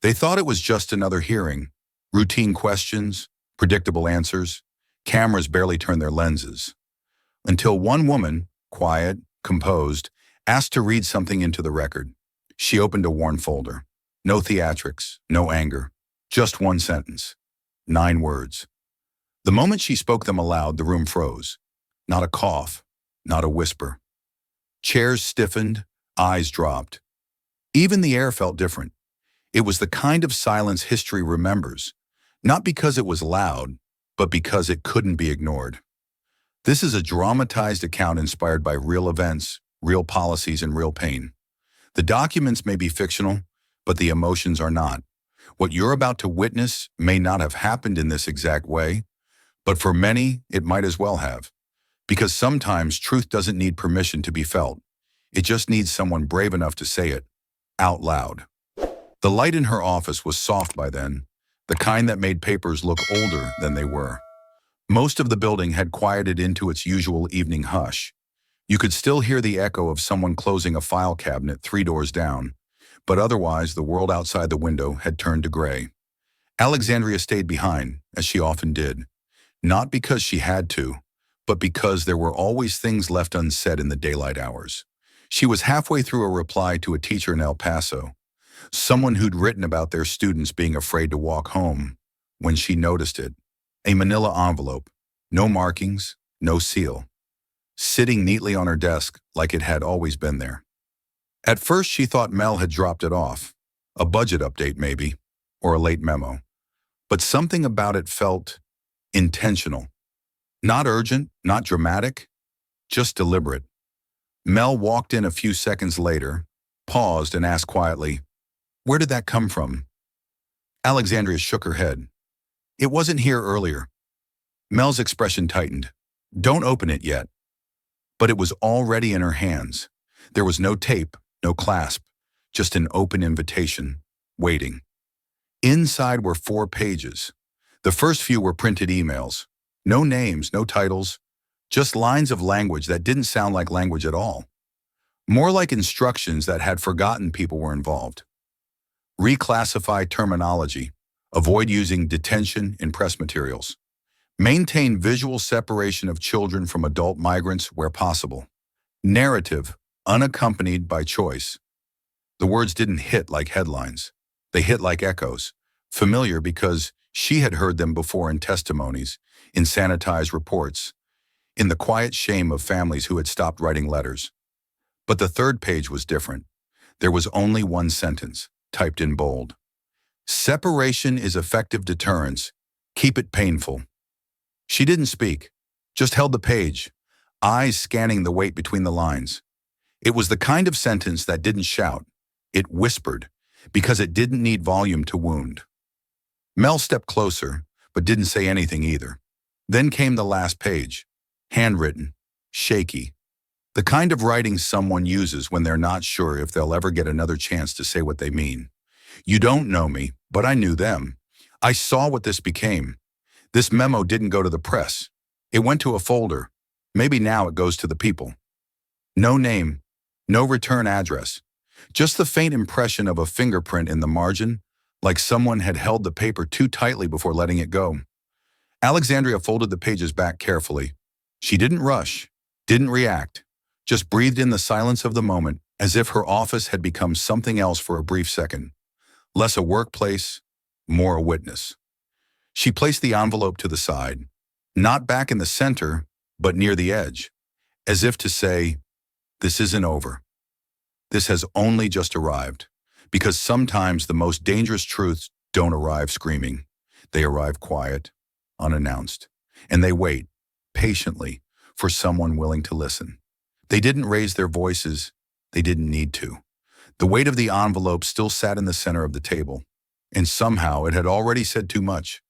They thought it was just another hearing. Routine questions, predictable answers. Cameras barely turned their lenses. Until one woman, quiet, composed, asked to read something into the record. She opened a worn folder. No theatrics, no anger. Just one sentence. 9 words. The moment she spoke them aloud, the room froze. Not a cough, not a whisper. Chairs stiffened, eyes dropped. Even the air felt different. It was the kind of silence history remembers, not because it was loud, but because it couldn't be ignored. This is a dramatized account inspired by real events, real policies, and real pain. The documents may be fictional, but the emotions are not. What you're about to witness may not have happened in this exact way, but for many, it might as well have. Because sometimes truth doesn't need permission to be felt. It just needs someone brave enough to say it out loud. The light in her office was soft by then, the kind that made papers look older than they were. Most of the building had quieted into its usual evening hush. You could still hear the echo of someone closing a file cabinet 3 doors down, but otherwise the world outside the window had turned to gray. Alexandria stayed behind, as she often did, not because she had to, but because there were always things left unsaid in the daylight hours. She was halfway through a reply to a teacher in El Paso, someone who'd written about their students being afraid to walk home, when she noticed it. A manila envelope, no markings, no seal, sitting neatly on her desk like it had always been there. At first she thought Mel had dropped it off, a budget update maybe, or a late memo. But something about it felt intentional. Not urgent, not dramatic, just deliberate. Mel walked in a few seconds later, paused and asked quietly, "Where did that come from?" Alexandria shook her head. "It wasn't here earlier." Mel's expression tightened. "Don't open it yet." But it was already in her hands. There was no tape, no clasp, just an open invitation, waiting. Inside were 4 pages. The first few were printed emails. No names, no titles, just lines of language that didn't sound like language at all. More like instructions that had forgotten people were involved. Reclassify terminology. Avoid using detention in press materials. Maintain visual separation of children from adult migrants where possible. Narrative, unaccompanied by choice. The words didn't hit like headlines. They hit like echoes, familiar because she had heard them before in testimonies, in sanitized reports, in the quiet shame of families who had stopped writing letters. But the 3rd page was different. There was only one sentence, typed in bold. Separation is effective deterrence. Keep it painful. She didn't speak, just held the page, eyes scanning the weight between the lines. It was the kind of sentence that didn't shout. It whispered, because it didn't need volume to wound. Mel stepped closer, but didn't say anything either. Then came the last page, handwritten, shaky. The kind of writing someone uses when they're not sure if they'll ever get another chance to say what they mean. You don't know me, but I knew them. I saw what this became. This memo didn't go to the press. It went to a folder. Maybe now it goes to the people. No name, no return address. Just the faint impression of a fingerprint in the margin, like someone had held the paper too tightly before letting it go. Alexandria folded the pages back carefully. She didn't rush, didn't react, just breathed in the silence of the moment as if her office had become something else for a brief second. Less a workplace, more a witness. She placed the envelope to the side, not back in the center, but near the edge, as if to say, this isn't over. This has only just arrived, because sometimes the most dangerous truths don't arrive screaming. They arrive quiet, unannounced, and they wait, patiently, for someone willing to listen. They didn't raise their voices. They didn't need to. The weight of the envelope still sat in the center of the table, and somehow it had already said too much.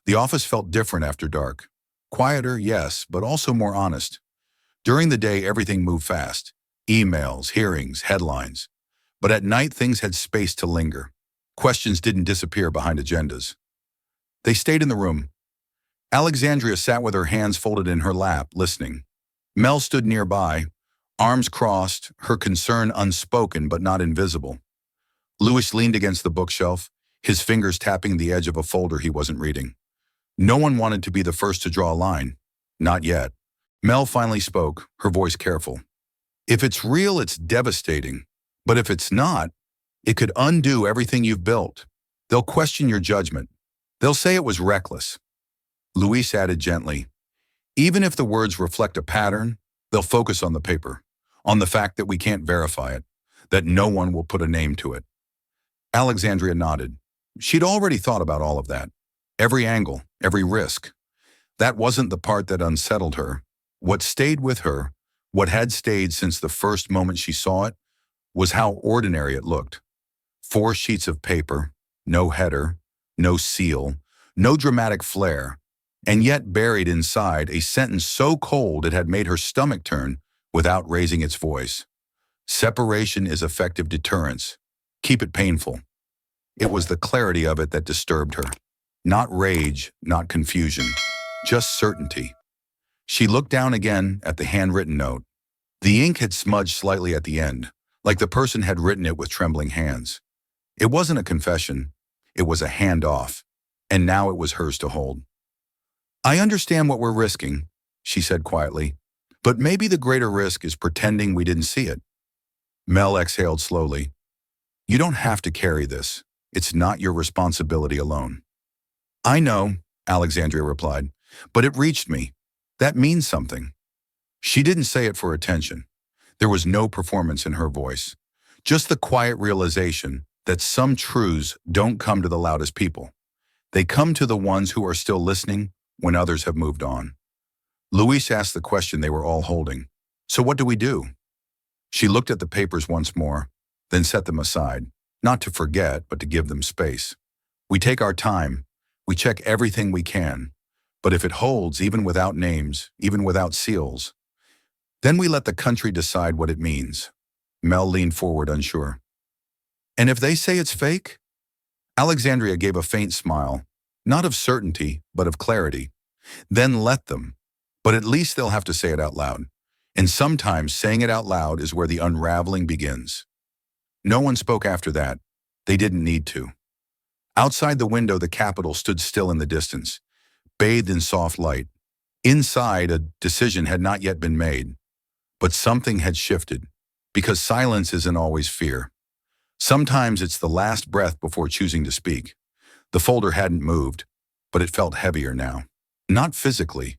The office felt different after dark. Quieter, yes, but also more honest. During the day, everything moved fast. Emails, hearings, headlines. But at night, things had space to linger. Questions didn't disappear behind agendas. They stayed in the room. Alexandria sat with her hands folded in her lap, listening. Mel stood nearby, arms crossed, her concern unspoken but not invisible. Louis leaned against the bookshelf, his fingers tapping the edge of a folder he wasn't reading. No one wanted to be the first to draw a line. Not yet. Mel finally spoke, her voice careful. If it's real, it's devastating. But if it's not, it could undo everything you've built. They'll question your judgment. They'll say it was reckless. Luis added gently, even if the words reflect a pattern, they'll focus on the paper, on the fact that we can't verify it, that no one will put a name to it. Alexandria nodded. She'd already thought about all of that. Every angle, every risk. That wasn't the part that unsettled her. What stayed with her, what had stayed since the first moment she saw it, was how ordinary it looked. 4 sheets of paper, no header, no seal, no dramatic flair, and yet buried inside a sentence so cold it had made her stomach turn without raising its voice. Separation is effective deterrence. Keep it painful. It was the clarity of it that disturbed her. Not rage, not confusion, just certainty. She looked down again at the handwritten note. The ink had smudged slightly at the end, like the person had written it with trembling hands. It wasn't a confession, it was a handoff, and now it was hers to hold. I understand what we're risking, she said quietly, but maybe the greater risk is pretending we didn't see it. Mel exhaled slowly. You don't have to carry this. It's not your responsibility alone. I know, Alexandria replied, but it reached me. That means something. She didn't say it for attention. There was no performance in her voice, just the quiet realization that some truths don't come to the loudest people. They come to the ones who are still listening when others have moved on. Luis asked the question they were all holding. So what do we do? She looked at the papers once more, then set them aside, not to forget, but to give them space. We take our time. We check everything we can. But if it holds, even without names, even without seals, then we let the country decide what it means. Mel leaned forward, unsure. And if they say it's fake? Alexandria gave a faint smile, not of certainty, but of clarity. Then let them. But at least they'll have to say it out loud. And sometimes saying it out loud is where the unraveling begins. No one spoke after that. They didn't need to. Outside the window, the Capitol stood still in the distance, bathed in soft light. Inside, a decision had not yet been made. But something had shifted, because silence isn't always fear. Sometimes it's the last breath before choosing to speak. The folder hadn't moved, but it felt heavier now. Not physically,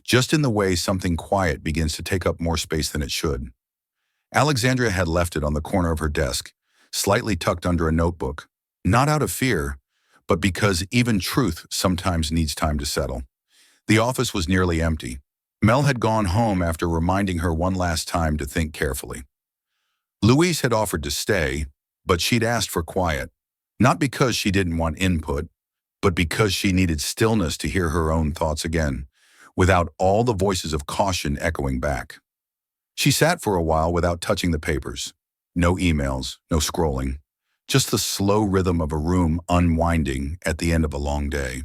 just in the way something quiet begins to take up more space than it should. Alexandria had left it on the corner of her desk, slightly tucked under a notebook, not out of fear, but because even truth sometimes needs time to settle. The office was nearly empty. Mel had gone home after reminding her one last time to think carefully. Luis had offered to stay, but she'd asked for quiet, not because she didn't want input, but because she needed stillness to hear her own thoughts again, without all the voices of caution echoing back. She sat for a while without touching the papers. No emails, no scrolling, just the slow rhythm of a room unwinding at the end of a long day.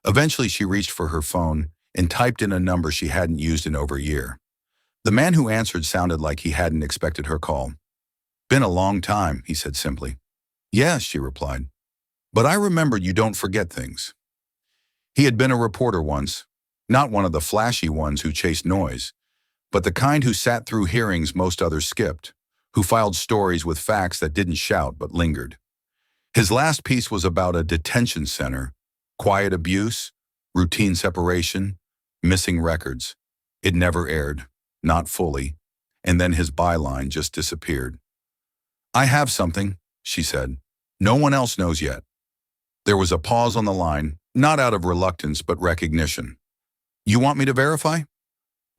Eventually, she reached for her phone and typed in a number she hadn't used in over a year. The man who answered sounded like he hadn't expected her call. Been a long time, he said simply. Yes, she replied. But I remembered you don't forget things. He had been a reporter once, not one of the flashy ones who chased noise, but the kind who sat through hearings most others skipped, who filed stories with facts that didn't shout but lingered. His last piece was about a detention center, quiet abuse, routine separation, missing records. It never aired, not fully, and then his byline just disappeared. I have something, she said. No one else knows yet. There was a pause on the line, not out of reluctance but recognition. You want me to verify?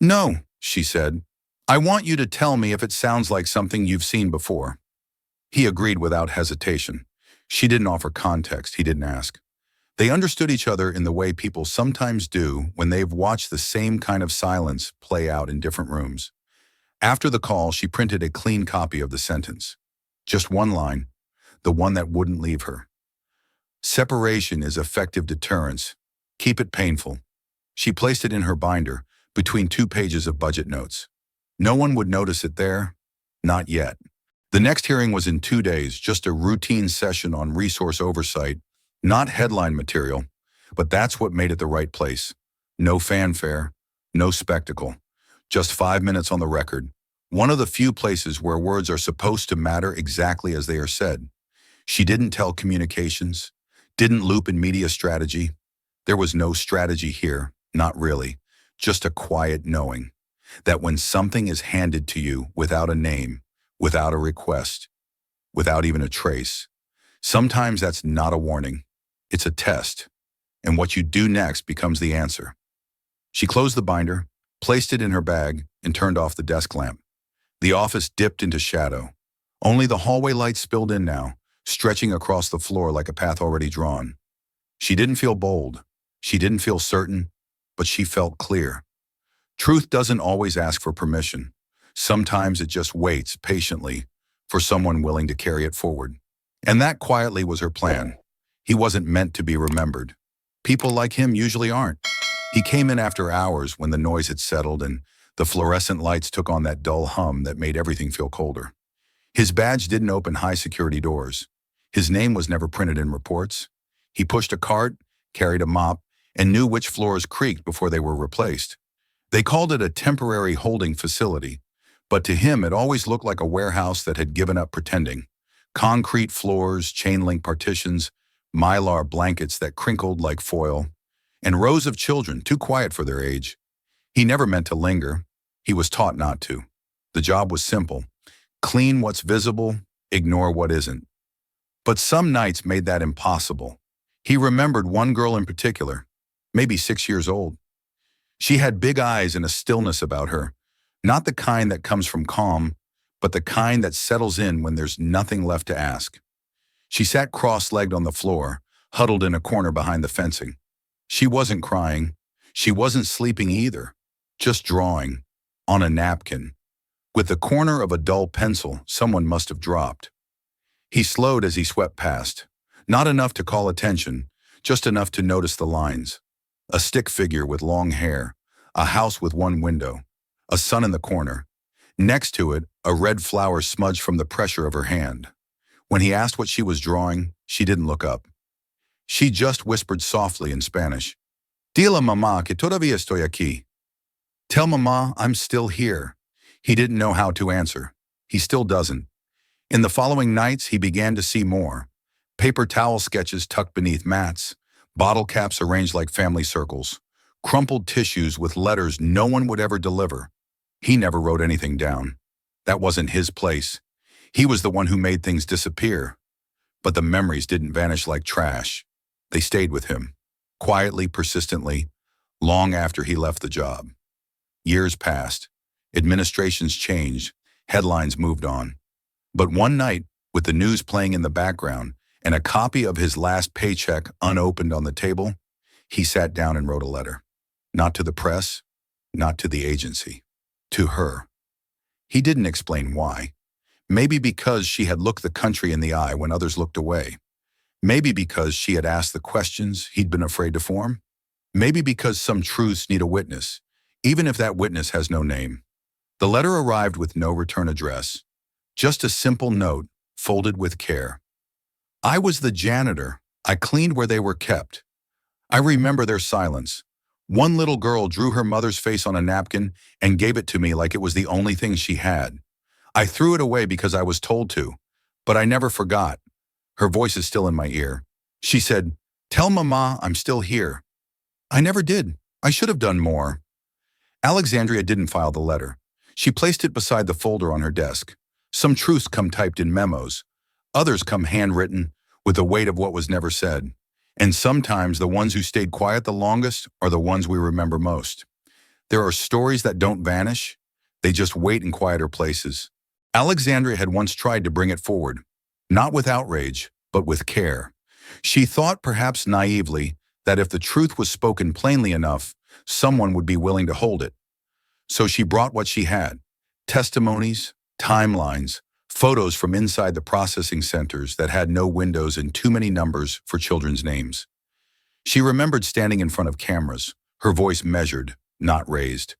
No, she said. I want you to tell me if it sounds like something you've seen before. He agreed without hesitation. She didn't offer context, he didn't ask. They understood each other in the way people sometimes do when they've watched the same kind of silence play out in different rooms. After the call, she printed a clean copy of the sentence. Just one line, the one that wouldn't leave her. Separation is effective deterrence. Keep it painful. She placed it in her binder, between 2 pages of budget notes. No one would notice it there, not yet. The next hearing was in 2 days, just a routine session on resource oversight, not headline material, but that's what made it the right place. No fanfare, no spectacle, just 5 minutes on the record. One of the few places where words are supposed to matter exactly as they are said. She didn't tell communications, didn't loop in media strategy. There was no strategy here, not really, just a quiet knowing that when something is handed to you without a name, without a request, without even a trace, sometimes that's not a warning. It's a test, and what you do next becomes the answer. She closed the binder, placed it in her bag, and turned off the desk lamp. The office dipped into shadow. Only the hallway lights spilled in now, stretching across the floor like a path already drawn. She didn't feel bold. She didn't feel certain, but she felt clear. Truth doesn't always ask for permission. Sometimes it just waits patiently for someone willing to carry it forward. And that quietly was her plan. He wasn't meant to be remembered. People like him usually aren't. He came in after hours when the noise had settled and the fluorescent lights took on that dull hum that made everything feel colder. His badge didn't open high security doors. His name was never printed in reports. He pushed a cart, carried a mop, and knew which floors creaked before they were replaced. They called it a temporary holding facility, but to him it always looked like a warehouse that had given up pretending. Concrete floors, chain-link partitions, mylar blankets that crinkled like foil, and rows of children too quiet for their age. He never meant to linger. He was taught not to. The job was simple. Clean what's visible, ignore what isn't. But some nights made that impossible. He remembered one girl in particular, maybe 6 years old. She had big eyes and a stillness about her, not the kind that comes from calm, but the kind that settles in when there's nothing left to ask. She sat cross-legged on the floor, huddled in a corner behind the fencing. She wasn't crying. She wasn't sleeping either, just drawing, on a napkin, with the corner of a dull pencil someone must have dropped. He slowed as he swept past, not enough to call attention, just enough to notice the lines. A stick figure with long hair, a house with one window, a sun in the corner. Next to it, a red flower smudged from the pressure of her hand. When he asked what she was drawing, she didn't look up. She just whispered softly in Spanish, "Dile a mamá que todavía estoy aquí." Tell Mama I'm still here. He didn't know how to answer. He still doesn't. In the following nights, he began to see more. Paper towel sketches tucked beneath mats, bottle caps arranged like family circles, crumpled tissues with letters no one would ever deliver. He never wrote anything down. That wasn't his place. He was the one who made things disappear. But the memories didn't vanish like trash. They stayed with him, quietly, persistently, long after he left the job. Years passed. Administrations changed. Headlines moved on. But one night, with the news playing in the background and a copy of his last paycheck unopened on the table, he sat down and wrote a letter. Not to the press, not to the agency, to her. He didn't explain why. Maybe because she had looked the country in the eye when others looked away. Maybe because she had asked the questions he'd been afraid to form. Maybe because some truths need a witness, even if that witness has no name. The letter arrived with no return address, just a simple note folded with care. I was the janitor. I cleaned where they were kept. I remember their silence. One little girl drew her mother's face on a napkin and gave it to me like it was the only thing she had. I threw it away because I was told to, but I never forgot. Her voice is still in my ear. She said, "Tell Mama I'm still here." I never did. I should have done more. Alexandria didn't file the letter. She placed it beside the folder on her desk. Some truths come typed in memos. Others come handwritten, with the weight of what was never said. And sometimes the ones who stayed quiet the longest are the ones we remember most. There are stories that don't vanish. They just wait in quieter places. Alexandria had once tried to bring it forward, not with outrage, but with care. She thought, perhaps naively, that if the truth was spoken plainly enough, someone would be willing to hold it. So she brought what she had: testimonies, timelines, photos from inside the processing centers that had no windows and too many numbers for children's names. She remembered standing in front of cameras, her voice measured, not raised.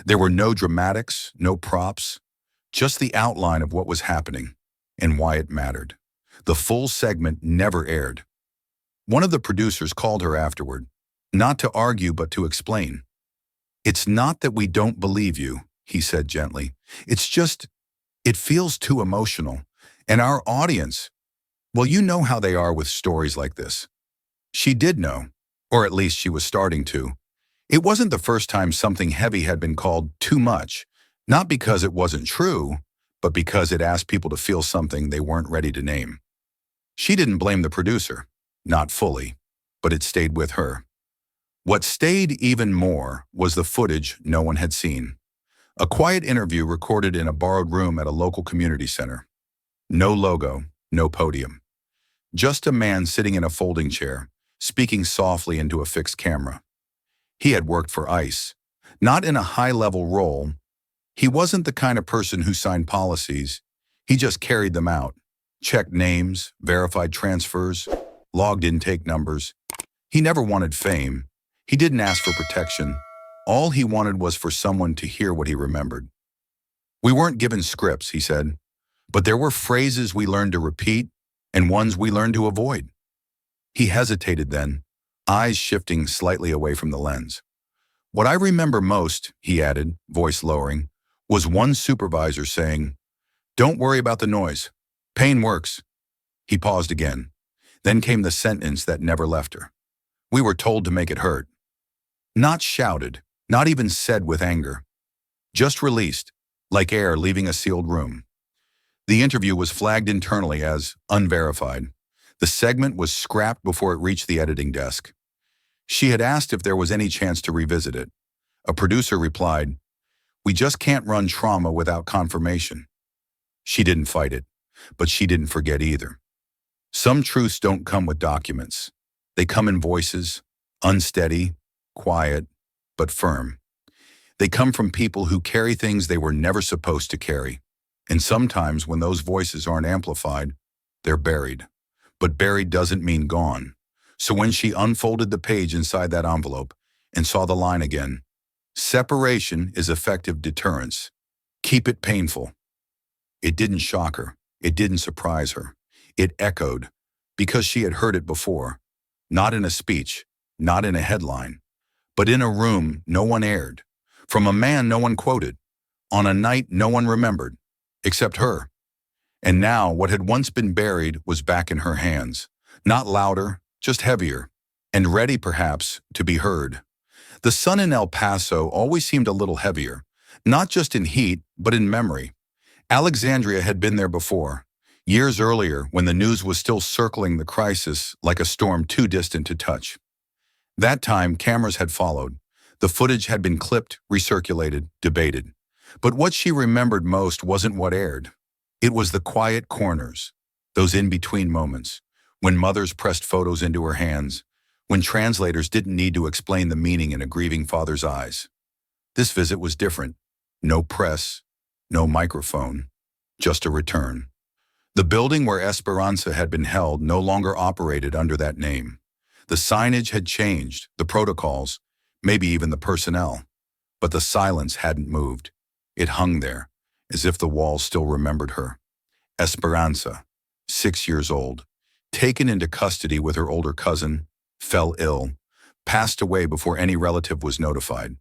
There were no dramatics, no props, just the outline of what was happening. and why it mattered. The full segment never aired. One of the producers called her afterward, not to argue but to explain. "It's not that we don't believe you," he said gently. "It's just, it feels too emotional. And our audience, well, you know how they are with stories like this." She did know, or at least she was starting to. It wasn't the first time something heavy had been called too much, not because it wasn't true, but because it asked people to feel something they weren't ready to name. She didn't blame the producer, not fully, but it stayed with her. What stayed even more was the footage no one had seen. A quiet interview recorded in a borrowed room at a local community center. No logo, no podium. Just a man sitting in a folding chair, speaking softly into a fixed camera. He had worked for ICE, not in a high-level role. He wasn't the kind of person who signed policies. He just carried them out, checked names, verified transfers, logged intake numbers. He never wanted fame. He didn't ask for protection. All he wanted was for someone to hear what he remembered. "We weren't given scripts," he said, "but there were phrases we learned to repeat and ones we learned to avoid." He hesitated then, eyes shifting slightly away from the lens. "What I remember most," he added, voice lowering, "was one supervisor saying, 'Don't worry about the noise. Pain works.'" He paused again. Then came the sentence that never left her. "We were told to make it hurt." Not shouted, not even said with anger. Just released, like air leaving a sealed room. The interview was flagged internally as unverified. The segment was scrapped before it reached the editing desk. She had asked if there was any chance to revisit it. A producer replied, "We just can't run trauma without confirmation." She didn't fight it, but she didn't forget either. Some truths don't come with documents. They come in voices, unsteady, quiet, but firm. They come from people who carry things they were never supposed to carry. And sometimes when those voices aren't amplified, they're buried. But buried doesn't mean gone. So when she unfolded the page inside that envelope and saw the line again, "Separation is effective deterrence. Keep it painful." It didn't shock her. It didn't surprise her. It echoed, because she had heard it before. Not in a speech, not in a headline, but in a room no one aired, from a man no one quoted, on a night no one remembered, except her. And now what had once been buried was back in her hands, not louder, just heavier, and ready perhaps to be heard. The sun in El Paso always seemed a little heavier, not just in heat, but in memory. Alexandria had been there before, years earlier when the news was still circling the crisis like a storm too distant to touch. That time, cameras had followed. The footage had been clipped, recirculated, debated. But what she remembered most wasn't what aired. It was the quiet corners, those in-between moments, when mothers pressed photos into her hands, when translators didn't need to explain the meaning in a grieving father's eyes. This visit was different. No press, no microphone, just a return. The building where Esperanza had been held no longer operated under that name. The signage had changed, the protocols, maybe even the personnel. But the silence hadn't moved. It hung there, as if the walls still remembered her. Esperanza, 6 years old, taken into custody with her older cousin, fell ill, passed away before any relative was notified.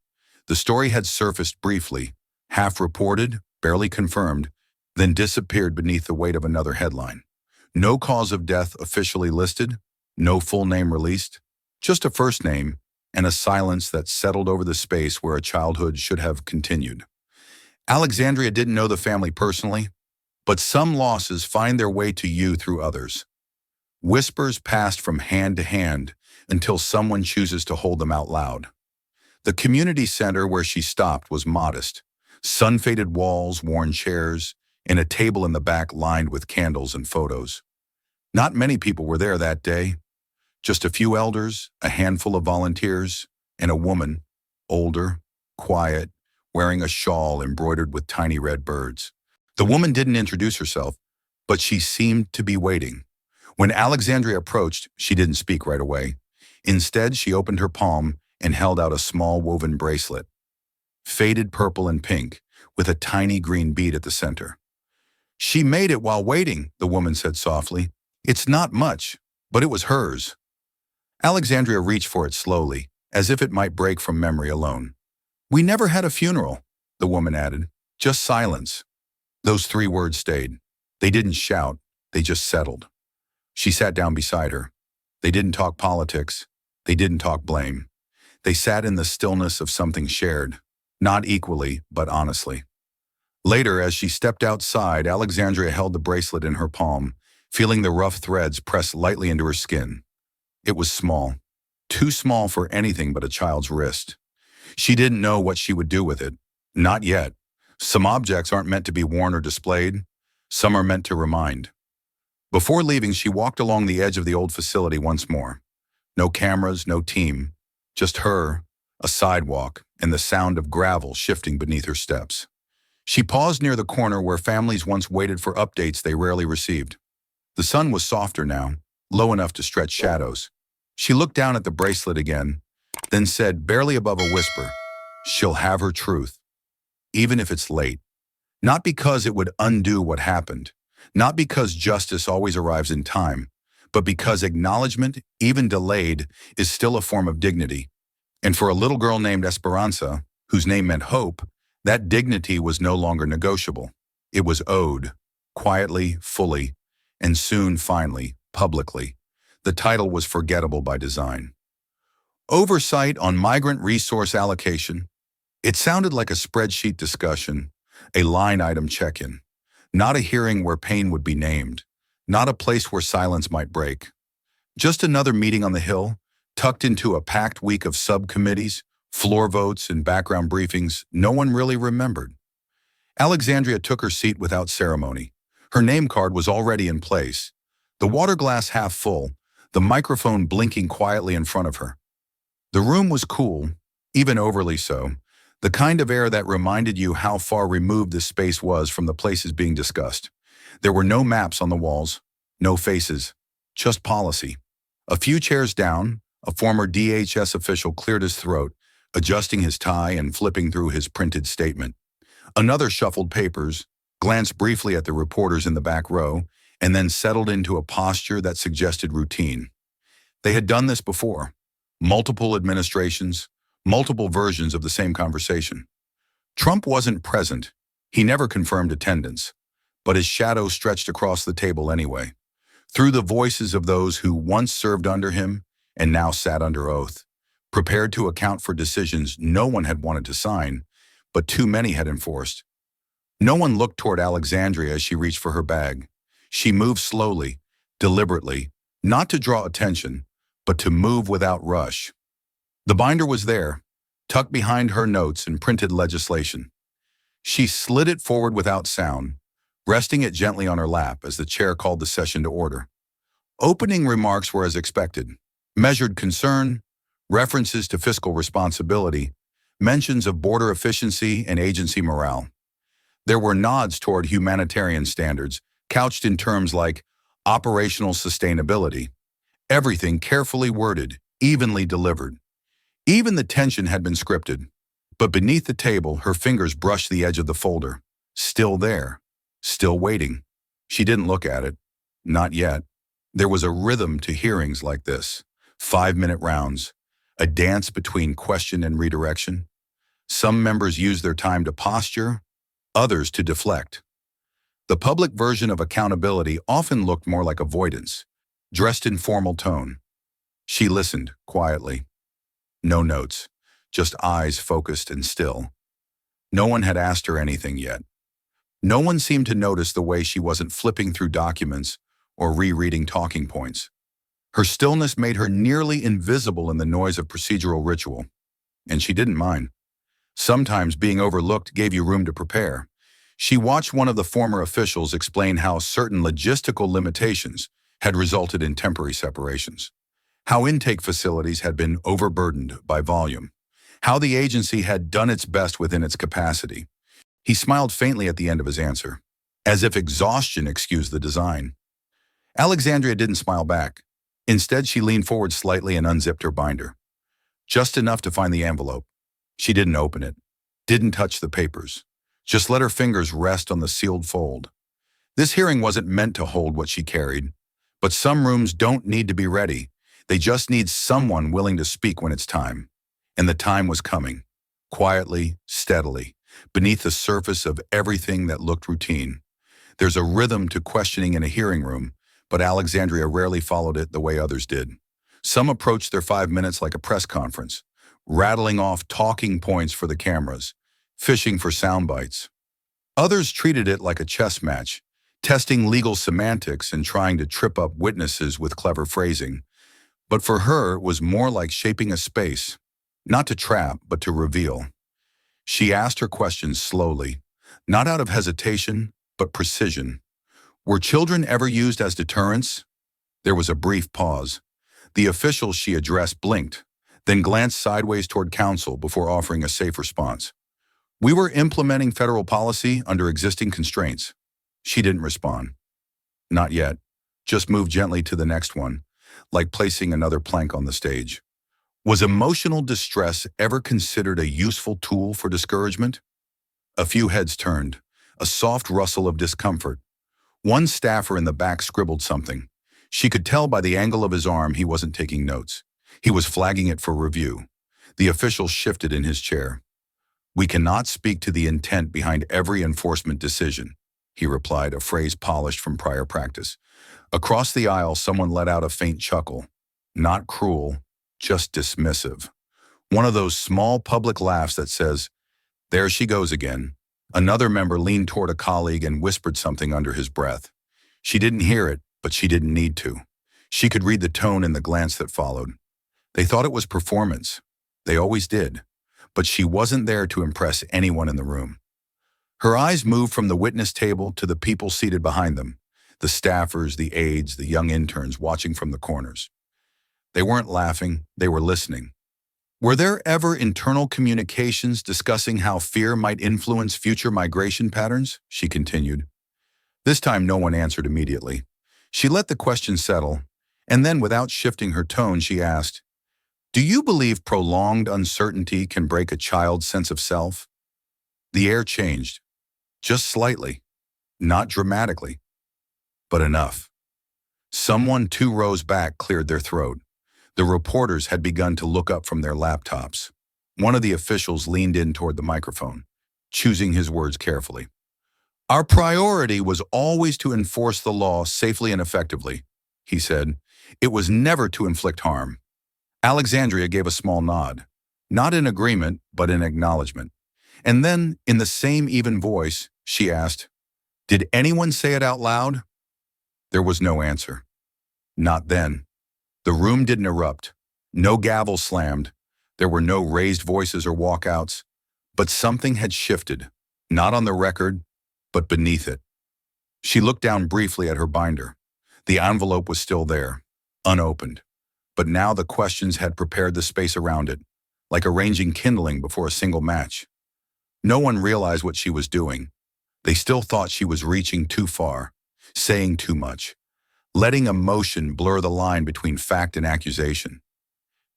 The story had surfaced briefly, half reported, barely confirmed, then disappeared beneath the weight of another headline. No cause of death officially listed, no full name released, just a first name and a silence that settled over the space where a childhood should have continued. Alexandria didn't know the family personally, but some losses find their way to you through others. Whispers passed from hand to hand until someone chooses to hold them out loud. The community center where she stopped was modest. Sun-faded walls, worn chairs, and a table in the back lined with candles and photos. Not many people were there that day. Just a few elders, a handful of volunteers, and a woman, older, quiet, wearing a shawl embroidered with tiny red birds. The woman didn't introduce herself, but she seemed to be waiting. When Alexandria approached, she didn't speak right away. Instead, she opened her palm and held out a small woven bracelet, faded purple and pink, with a tiny green bead at the center. She made it while waiting, the woman said softly. It's not much, but it was hers. Alexandria reached for it slowly, as if it might break from memory alone. We never had a funeral, the woman added. Just silence. Those 3 words stayed. They didn't shout, they just settled. She sat down beside her. They didn't talk politics. They didn't talk blame. They sat in the stillness of something shared, not equally, but honestly. Later, as she stepped outside, Alexandria held the bracelet in her palm, feeling the rough threads press lightly into her skin. It was small, too small for anything but a child's wrist. She didn't know what she would do with it. Not yet. Some objects aren't meant to be worn or displayed. Some are meant to remind. Before leaving, she walked along the edge of the old facility once more. No cameras, no team. Just her, a sidewalk, and the sound of gravel shifting beneath her steps. She paused near the corner where families once waited for updates they rarely received. The sun was softer now, low enough to stretch shadows. She looked down at the bracelet again, then said, barely above a whisper, she'll have her truth, even if it's late. Not because it would undo what happened, not because justice always arrives in time, but because acknowledgement, even delayed, is still a form of dignity. And for a little girl named Esperanza, whose name meant hope, that dignity was no longer negotiable. It was owed, quietly, fully, and soon, finally, publicly. The title was forgettable by design. Oversight on Migrant Resource Allocation. It sounded like a spreadsheet discussion, a line-item check-in. Not a hearing where pain would be named. Not a place where silence might break. Just another meeting on the Hill, tucked into a packed week of subcommittees, floor votes, and background briefings no one really remembered. Alexandria took her seat without ceremony. Her name card was already in place. The water glass half full, the microphone blinking quietly in front of her. The room was cool, even overly so, the kind of air that reminded you how far removed this space was from the places being discussed. There were no maps on the walls, no faces, just policy. A few chairs down, a former DHS official cleared his throat, adjusting his tie and flipping through his printed statement. Another shuffled papers, glanced briefly at the reporters in the back row, and then settled into a posture that suggested routine. They had done this before. Multiple administrations, multiple versions of the same conversation. Trump wasn't present. He never confirmed attendance, but his shadow stretched across the table anyway, through the voices of those who once served under him and now sat under oath, prepared to account for decisions no one had wanted to sign, but too many had enforced. No one looked toward Alexandria as she reached for her bag. She moved slowly, deliberately, not to draw attention, but to move without rush. The binder was there, tucked behind her notes and printed legislation. She slid it forward without sound, resting it gently on her lap as the chair called the session to order. Opening remarks were as expected. Measured concern, references to fiscal responsibility, mentions of border efficiency and agency morale. There were nods toward humanitarian standards, couched in terms like operational sustainability. Everything carefully worded, evenly delivered. Even the tension had been scripted. But beneath the table, her fingers brushed the edge of the folder. Still there. Still waiting. She didn't look at it. Not yet. There was a rhythm to hearings like this. 5-minute rounds. A dance between question and redirection. Some members used their time to posture, others to deflect. The public version of accountability often looked more like avoidance, dressed in formal tone. She listened, quietly. No notes, just eyes focused and still. No one had asked her anything yet. No one seemed to notice the way she wasn't flipping through documents or rereading talking points. Her stillness made her nearly invisible in the noise of procedural ritual, and she didn't mind. Sometimes being overlooked gave you room to prepare. She watched one of the former officials explain how certain logistical limitations had resulted in temporary separations, how intake facilities had been overburdened by volume, how the agency had done its best within its capacity. He smiled faintly at the end of his answer, as if exhaustion excused the design. Alexandria didn't smile back. Instead, she leaned forward slightly and unzipped her binder. Just enough to find the envelope. She didn't open it, didn't touch the papers, just let her fingers rest on the sealed fold. This hearing wasn't meant to hold what she carried. But some rooms don't need to be ready. They just need someone willing to speak when it's time. And the time was coming. Quietly, steadily, beneath the surface of everything that looked routine. There's a rhythm to questioning in a hearing room, but Alexandria rarely followed it the way others did. Some approached their 5 minutes like a press conference, rattling off talking points for the cameras, fishing for sound bites. Others treated it like a chess match, testing legal semantics and trying to trip up witnesses with clever phrasing. But for her, it was more like shaping a space, not to trap, but to reveal. She asked her questions slowly, not out of hesitation, but precision. Were children ever used as deterrents? There was a brief pause. The official she addressed blinked, then glanced sideways toward counsel before offering a safe response. We were implementing federal policy under existing constraints. She didn't respond. Not yet. Just moved gently to the next one, like placing another plank on the stage. Was emotional distress ever considered a useful tool for discouragement? A few heads turned, a soft rustle of discomfort. One staffer in the back scribbled something. She could tell by the angle of his arm he wasn't taking notes. He was flagging it for review. The official shifted in his chair. We cannot speak to the intent behind every enforcement decision, he replied, a phrase polished from prior practice. Across the aisle, someone let out a faint chuckle. Not cruel, just dismissive. One of those small public laughs that says, "There she goes again." Another member leaned toward a colleague and whispered something under his breath. She didn't hear it, but she didn't need to. She could read the tone in the glance that followed. They thought it was performance. They always did. But she wasn't there to impress anyone in the room. Her eyes moved from the witness table to the people seated behind them, the staffers, the aides, the young interns watching from the corners. They weren't laughing, they were listening. Were there ever internal communications discussing how fear might influence future migration patterns? She continued. This time no one answered immediately. She let the question settle, and then without shifting her tone, she asked, "Do you believe prolonged uncertainty can break a child's sense of self?" The air changed, just slightly, not dramatically, but enough. Someone 2 rows back cleared their throat. The reporters had begun to look up from their laptops. One of the officials leaned in toward the microphone, choosing his words carefully. "Our priority was always to enforce the law safely and effectively," he said. "It was never to inflict harm." Alexandria gave a small nod, not in agreement, but in acknowledgement. And then, in the same even voice, she asked, "Did anyone say it out loud?" There was no answer. Not then. The room didn't erupt. No gavel slammed. There were no raised voices or walkouts. But something had shifted, not on the record, but beneath it. She looked down briefly at her binder. The envelope was still there, unopened. But now the questions had prepared the space around it, like arranging kindling before a single match. No one realized what she was doing. They still thought she was reaching too far, saying too much, letting emotion blur the line between fact and accusation.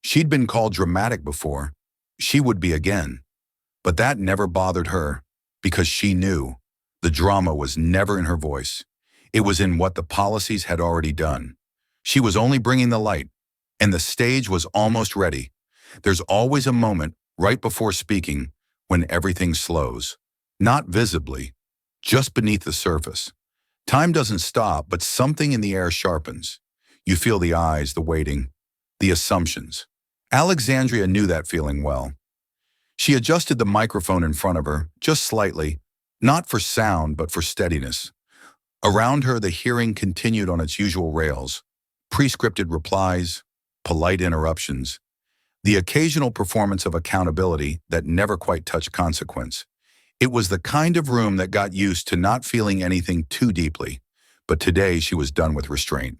She'd been called dramatic before. She would be again. But that never bothered her, because she knew the drama was never in her voice. It was in what the policies had already done. She was only bringing the light, and the stage was almost ready. There's always a moment right before speaking when everything slows. Not visibly, just beneath the surface. Time doesn't stop, but something in the air sharpens. You feel the eyes, the waiting, the assumptions. Alexandria knew that feeling well. She adjusted the microphone in front of her, just slightly, not for sound, but for steadiness. Around her, the hearing continued on its usual rails. Prescripted replies, polite interruptions, the occasional performance of accountability that never quite touched consequence. It was the kind of room that got used to not feeling anything too deeply, but today she was done with restraint.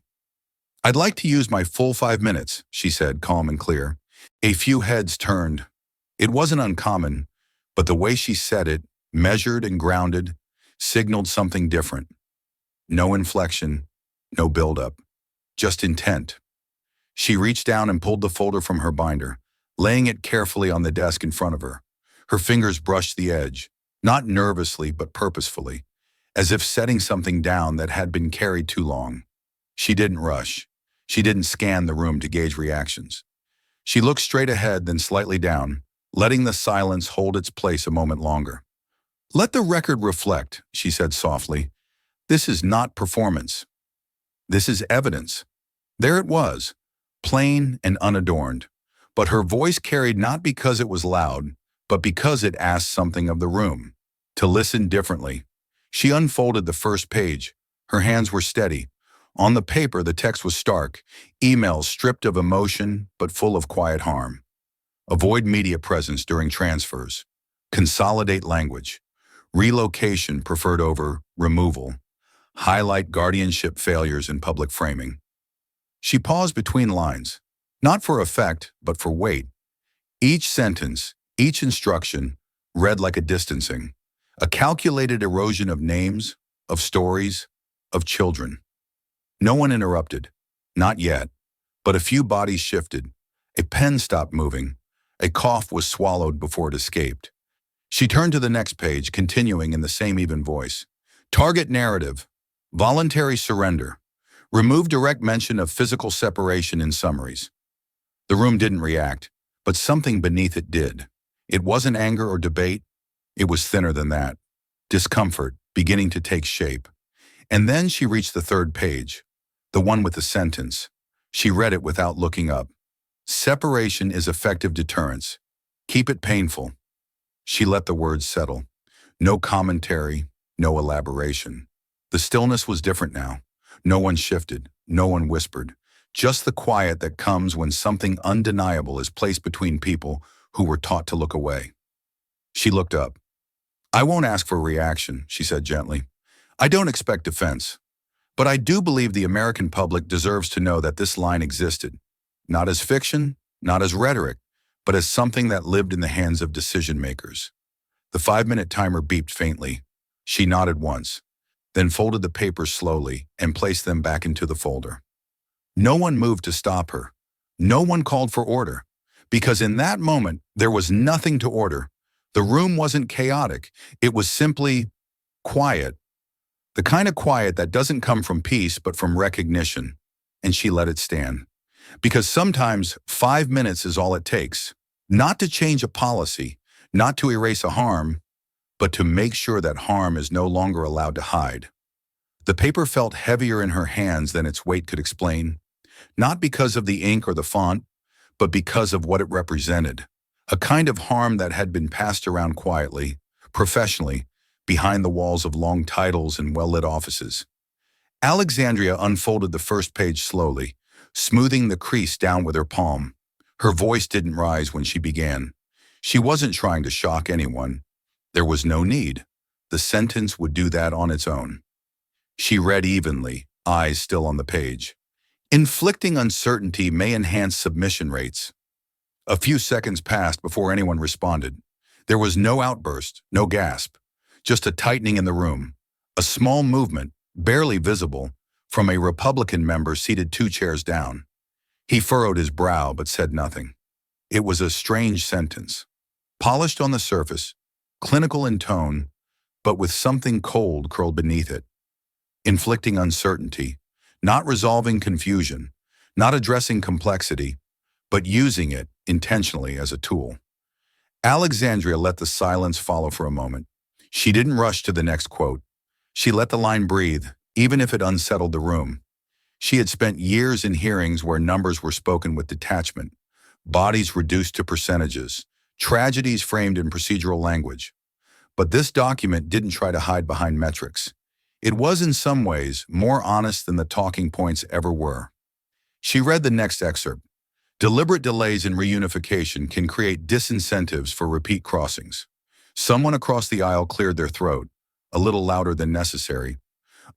"I'd like to use my full 5 minutes, she said, calm and clear. A few heads turned. It wasn't uncommon, but the way she said it, measured and grounded, signaled something different. No inflection, no buildup, just intent. She reached down and pulled the folder from her binder, laying it carefully on the desk in front of her. Her fingers brushed the edge, not nervously but purposefully, as if setting something down that had been carried too long. She didn't rush. She didn't scan the room to gauge reactions. She looked straight ahead, then slightly down, letting the silence hold its place a moment longer. "Let the record reflect," she said softly. "This is not performance. This is evidence." There it was, plain and unadorned. But her voice carried not because it was loud, but because it asked something of the room, to listen differently. She unfolded the first page. Her hands were steady. On the paper, the text was stark, emails stripped of emotion but full of quiet harm. Avoid media presence during transfers. Consolidate language. Relocation preferred over removal. Highlight guardianship failures in public framing. She paused between lines, not for effect, but for weight. Each sentence, each instruction, read like a distancing, a calculated erosion of names, of stories, of children. No one interrupted, not yet, but a few bodies shifted. A pen stopped moving. A cough was swallowed before it escaped. She turned to the next page, continuing in the same even voice. Target narrative. Voluntary surrender. Remove direct mention of physical separation in summaries. The room didn't react, but something beneath it did. It wasn't anger or debate. It was thinner than that. Discomfort, beginning to take shape. And then she reached the third page, the one with the sentence. She read it without looking up. Separation is effective deterrence. Keep it painful. She let the words settle. No commentary, no elaboration. The stillness was different now. No one shifted, no one whispered. Just the quiet that comes when something undeniable is placed between people who were taught to look away. She looked up. "I won't ask for a reaction," she said gently. "I don't expect defense. But I do believe the American public deserves to know that this line existed. Not as fiction, not as rhetoric, but as something that lived in the hands of decision makers." The 5-minute timer beeped faintly. She nodded once, then folded the papers slowly and placed them back into the folder. No one moved to stop her. No one called for order. Because in that moment, there was nothing to order. The room wasn't chaotic. It was simply quiet. The kind of quiet that doesn't come from peace, but from recognition. And she let it stand. Because sometimes 5 minutes is all it takes. Not to change a policy, not to erase a harm, but to make sure that harm is no longer allowed to hide. The paper felt heavier in her hands than its weight could explain, not because of the ink or the font, but because of what it represented, a kind of harm that had been passed around quietly, professionally, behind the walls of long titles and well-lit offices. Alexandria unfolded the first page slowly, smoothing the crease down with her palm. Her voice didn't rise when she began. She wasn't trying to shock anyone. There was no need. The sentence would do that on its own. She read evenly, eyes still on the page. Inflicting uncertainty may enhance submission rates. A few seconds passed before anyone responded. There was no outburst, no gasp, just a tightening in the room, a small movement, barely visible, from a Republican member seated 2 chairs down. He furrowed his brow but said nothing. It was a strange sentence, polished on the surface, clinical in tone, but with something cold curled beneath it. Inflicting uncertainty, not resolving confusion, not addressing complexity, but using it intentionally as a tool. Alexandria let the silence follow for a moment. She didn't rush to the next quote. She let the line breathe, even if it unsettled the room. She had spent years in hearings where numbers were spoken with detachment, bodies reduced to percentages, tragedies framed in procedural language. But this document didn't try to hide behind metrics. It was in some ways more honest than the talking points ever were. She read the next excerpt. Deliberate delays in reunification can create disincentives for repeat crossings. Someone across the aisle cleared their throat, a little louder than necessary.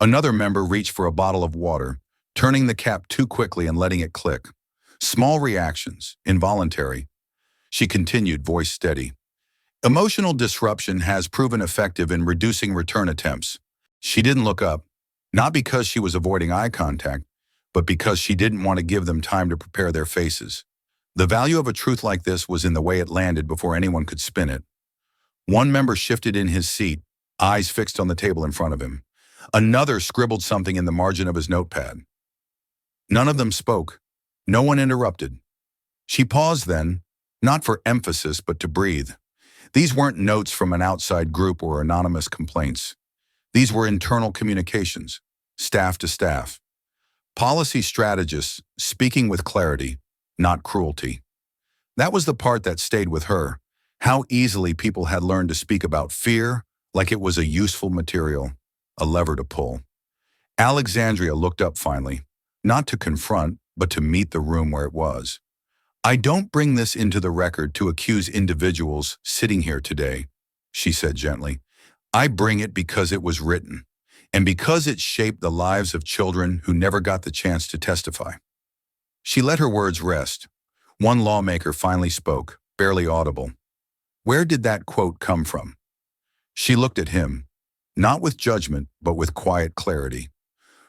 Another member reached for a bottle of water, turning the cap too quickly and letting it click. Small reactions, involuntary. She continued, voice steady. Emotional disruption has proven effective in reducing return attempts. She didn't look up, not because she was avoiding eye contact, but because she didn't want to give them time to prepare their faces. The value of a truth like this was in the way it landed before anyone could spin it. One member shifted in his seat, eyes fixed on the table in front of him. Another scribbled something in the margin of his notepad. None of them spoke. No one interrupted. She paused then, not for emphasis but to breathe. These weren't notes from an outside group or anonymous complaints. These were internal communications, staff to staff. Policy strategists speaking with clarity, not cruelty. That was the part that stayed with her, how easily people had learned to speak about fear like it was a useful material, a lever to pull. Alexandria looked up finally, not to confront, but to meet the room where it was. I don't bring this into the record to accuse individuals sitting here today, she said gently. I bring it because it was written, and because it shaped the lives of children who never got the chance to testify. She let her words rest. One lawmaker finally spoke, barely audible. Where did that quote come from? She looked at him, not with judgment, but with quiet clarity.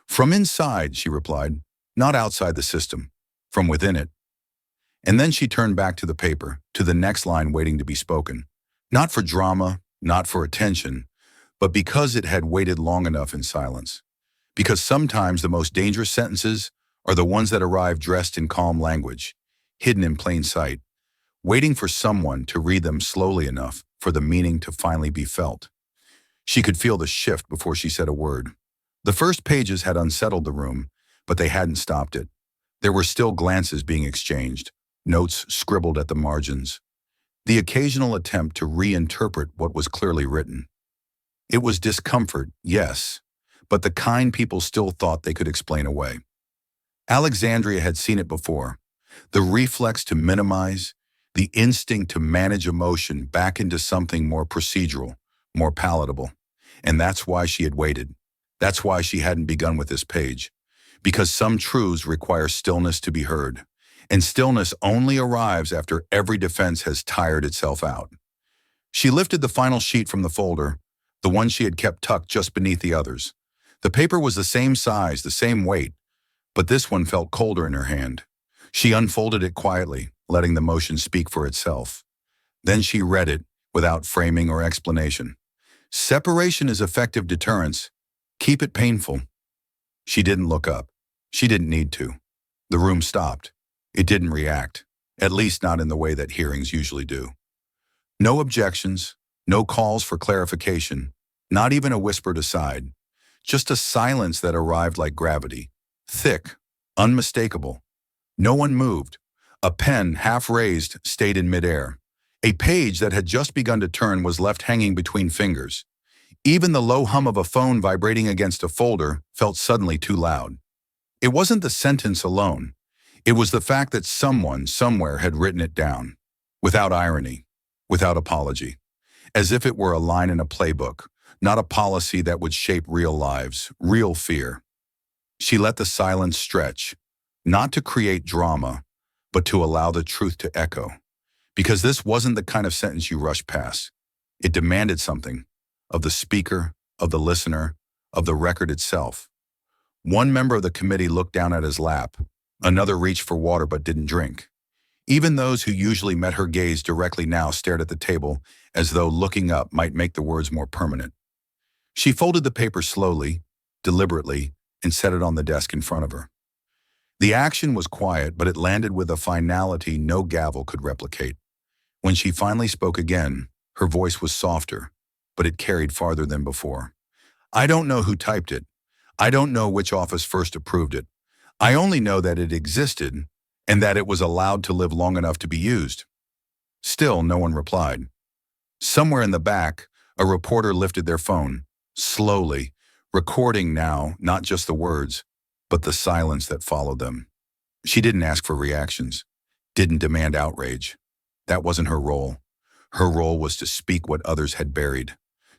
From inside, she replied, not outside the system, from within it. And then she turned back to the paper, to the next line waiting to be spoken. Not for drama, not for attention, but because it had waited long enough in silence. Because sometimes the most dangerous sentences are the ones that arrive dressed in calm language, hidden in plain sight, waiting for someone to read them slowly enough for the meaning to finally be felt. She could feel the shift before she said a word. The first pages had unsettled the room, but they hadn't stopped it. There were still glances being exchanged, notes scribbled at the margins, the occasional attempt to reinterpret what was clearly written. It was discomfort, yes, but the kind people still thought they could explain away. Alexandria had seen it before. The reflex to minimize, the instinct to manage emotion back into something more procedural, more palatable. And that's why she had waited. That's why she hadn't begun with this page. Because some truths require stillness to be heard. And stillness only arrives after every defense has tired itself out. She lifted the final sheet from the folder, the one she had kept tucked just beneath the others. The paper was the same size, the same weight, but this one felt colder in her hand. She unfolded it quietly, letting the motion speak for itself. Then she read it, without framing or explanation. Separation is effective deterrence. Keep it painful. She didn't look up. She didn't need to. The room stopped. It didn't react, at least not in the way that hearings usually do. No objections, no calls for clarification, not even a whispered aside. Just a silence that arrived like gravity, thick, unmistakable. No one moved. A pen, half raised, stayed in midair. A page that had just begun to turn was left hanging between fingers. Even the low hum of a phone vibrating against a folder felt suddenly too loud. It wasn't the sentence alone. It was the fact that someone, somewhere, had written it down. Without irony, without apology. As if it were a line in a playbook, not a policy that would shape real lives, real fear. She let the silence stretch, not to create drama, but to allow the truth to echo. Because this wasn't the kind of sentence you rush past. It demanded something, of the speaker, of the listener, of the record itself. One member of the committee looked down at his lap. Another reached for water but didn't drink. Even those who usually met her gaze directly now stared at the table as though looking up might make the words more permanent. She folded the paper slowly, deliberately, and set it on the desk in front of her. The action was quiet, but it landed with a finality no gavel could replicate. When she finally spoke again, her voice was softer, but it carried farther than before. I don't know who typed it. I don't know which office first approved it. I only know that it existed and that it was allowed to live long enough to be used. Still, no one replied. Somewhere in the back, a reporter lifted their phone, slowly, recording now not just the words, but the silence that followed them. She didn't ask for reactions, didn't demand outrage. That wasn't her role. Her role was to speak what others had buried,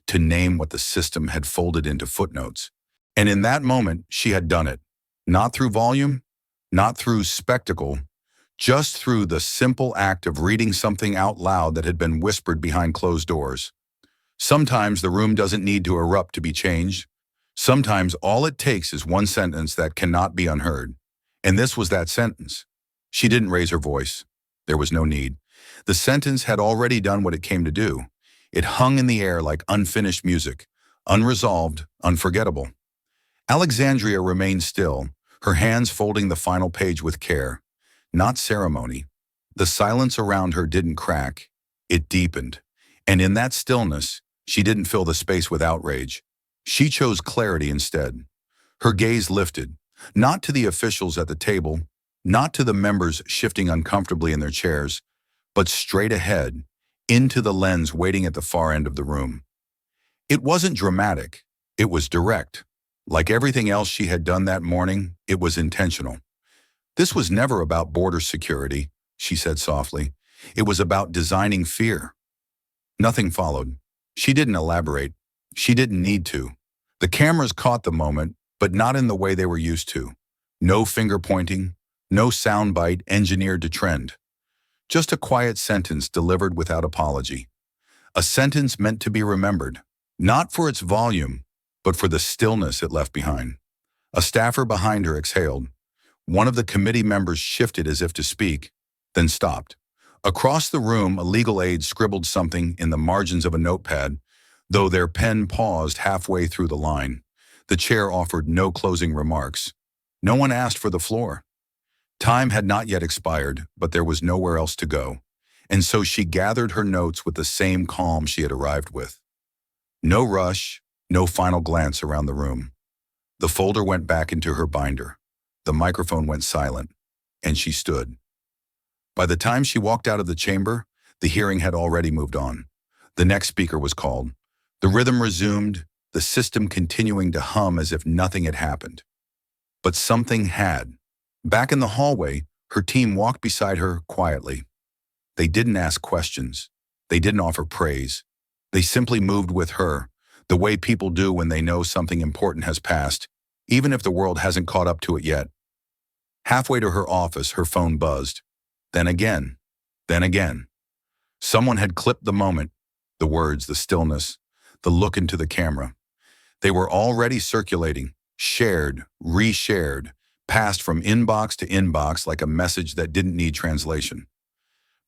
to name what the system had folded into footnotes. And in that moment, she had done it. Not through volume, not through spectacle, just through the simple act of reading something out loud that had been whispered behind closed doors. Sometimes the room doesn't need to erupt to be changed. Sometimes all it takes is one sentence that cannot be unheard. And this was that sentence. She didn't raise her voice. There was no need. The sentence had already done what it came to do. It hung in the air like unfinished music, unresolved, unforgettable. Alexandria remained still, her hands folding the final page with care, not ceremony. The silence around her didn't crack, it deepened. And in that stillness, she didn't fill the space with outrage. She chose clarity instead. Her gaze lifted, not to the officials at the table, not to the members shifting uncomfortably in their chairs, but straight ahead, into the lens waiting at the far end of the room. It wasn't dramatic, it was direct. Like everything else she had done that morning, it was intentional. This was never about border security, she said softly. It was about designing fear. Nothing followed. She didn't elaborate. She didn't need to. The cameras caught the moment, but not in the way they were used to. No finger pointing, no soundbite engineered to trend. Just a quiet sentence delivered without apology. A sentence meant to be remembered, not for its volume, but for the stillness it left behind. A staffer behind her exhaled. One of the committee members shifted as if to speak, then stopped. Across the room, a legal aide scribbled something in the margins of a notepad, though their pen paused halfway through the line. The chair offered no closing remarks. No one asked for the floor. Time had not yet expired, but there was nowhere else to go, and so she gathered her notes with the same calm she had arrived with. No rush, no final glance around the room. The folder went back into her binder. The microphone went silent, and she stood. By the time she walked out of the chamber, the hearing had already moved on. The next speaker was called. The rhythm resumed, the system continuing to hum as if nothing had happened. But something had. Back in the hallway, her team walked beside her quietly. They didn't ask questions. They didn't offer praise. They simply moved with her, the way people do when they know something important has passed, even if the world hasn't caught up to it yet. Halfway to her office, her phone buzzed. Then again. Then again. Someone had clipped the moment, the words, the stillness, the look into the camera. They were already circulating, shared, reshared, passed from inbox to inbox like a message that didn't need translation.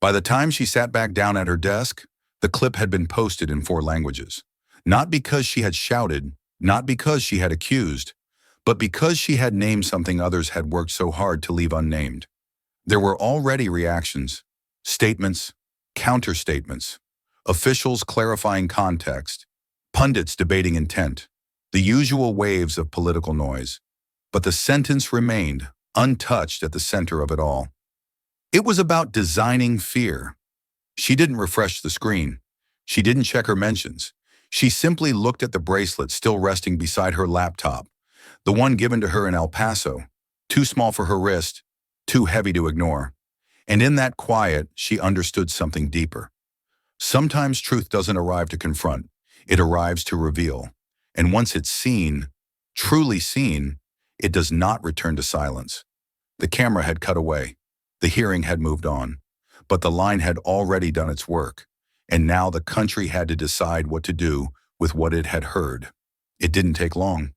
By the time she sat back down at her desk, the clip had been posted in 4 languages. Not because she had shouted, not because she had accused, but because she had named something others had worked so hard to leave unnamed. There were already reactions, statements, counter-statements, officials clarifying context, pundits debating intent, the usual waves of political noise. But the sentence remained, untouched at the center of it all. It was about designing fear. She didn't refresh the screen. She didn't check her mentions. She simply looked at the bracelet still resting beside her laptop, the one given to her in El Paso, too small for her wrist, too heavy to ignore. And in that quiet, she understood something deeper. Sometimes truth doesn't arrive to confront. It arrives to reveal. And once it's seen, truly seen, it does not return to silence. The camera had cut away. The hearing had moved on. But the line had already done its work. And now the country had to decide what to do with what it had heard. It didn't take long.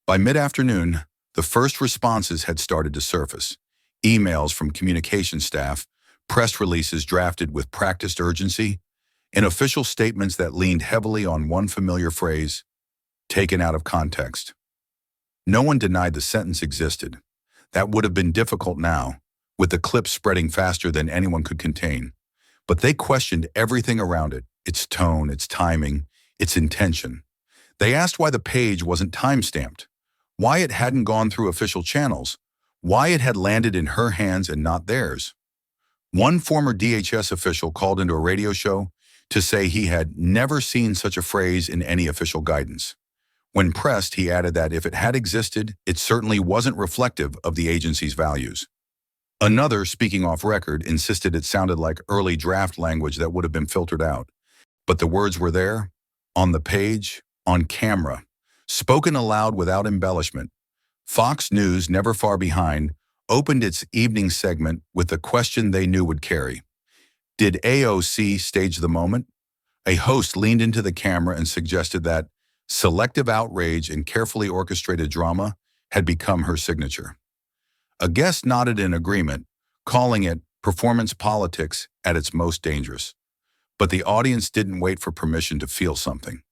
By mid-afternoon, the first responses had started to surface. Emails from communication staff, press releases drafted with practiced urgency, and official statements that leaned heavily on one familiar phrase, taken out of context. No one denied the sentence existed. That would have been difficult now, with the clip spreading faster than anyone could contain. But they questioned everything around it, its tone, its timing, its intention. They asked why the page wasn't time-stamped, why it hadn't gone through official channels, why it had landed in her hands and not theirs. One former DHS official called into a radio show to say he had never seen such a phrase in any official guidance. When pressed, he added that if it had existed, it certainly wasn't reflective of the agency's values. Another, speaking off record, insisted it sounded like early draft language that would have been filtered out. But the words were there, on the page, on camera, spoken aloud without embellishment. Fox News, never far behind, opened its evening segment with the question they knew would carry. Did AOC stage the moment? A host leaned into the camera and suggested that selective outrage and carefully orchestrated drama had become her signature. A guest nodded in agreement, calling it performance politics at its most dangerous. But the audience didn't wait for permission to feel something.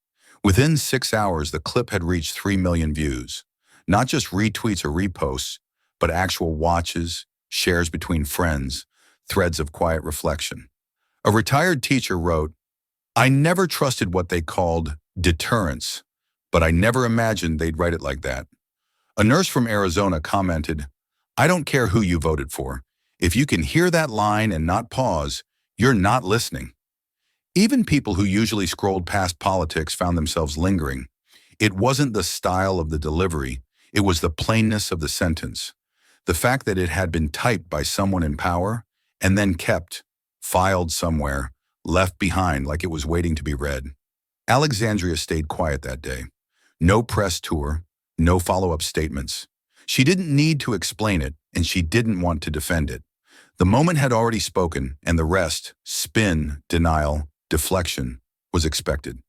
Within 6 hours, the clip had reached 3 million views. Not just retweets or reposts, but actual watches, shares between friends, threads of quiet reflection. A retired teacher wrote, "I never trusted what they called deterrence, but I never imagined they'd write it like that." A nurse from Arizona commented, "I don't care who you voted for. If you can hear that line and not pause, you're not listening." Even people who usually scrolled past politics found themselves lingering. It wasn't the style of the delivery, it was the plainness of the sentence. The fact that it had been typed by someone in power and then kept, filed somewhere, left behind like it was waiting to be read. Alexandria stayed quiet that day. No press tour, no follow-up statements. She didn't need to explain it, and she didn't want to defend it. The moment had already spoken, and the rest, spin, denial, deflection, was expected.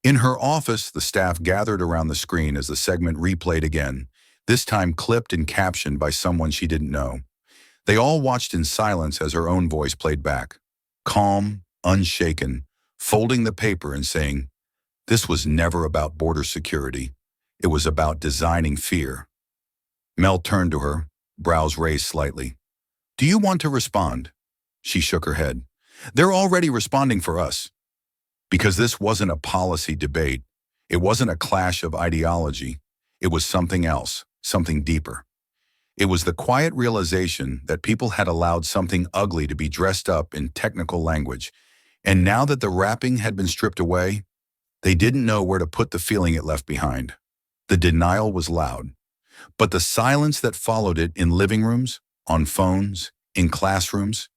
In her office, the staff gathered around the screen as the segment replayed again, this time clipped and captioned by someone she didn't know. They all watched in silence as her own voice played back, calm, unshaken, folding the paper and saying, "This was never about border security. It was about designing fear." Mel turned to her, brows raised slightly. "Do you want to respond?" She shook her head. "They're already responding for us." Because this wasn't a policy debate. It wasn't a clash of ideology. It was something else, something deeper. It was the quiet realization that people had allowed something ugly to be dressed up in technical language, and now that the wrapping had been stripped away, they didn't know where to put the feeling it left behind. The denial was loud, but the silence that followed it in living rooms, on phones, in classrooms,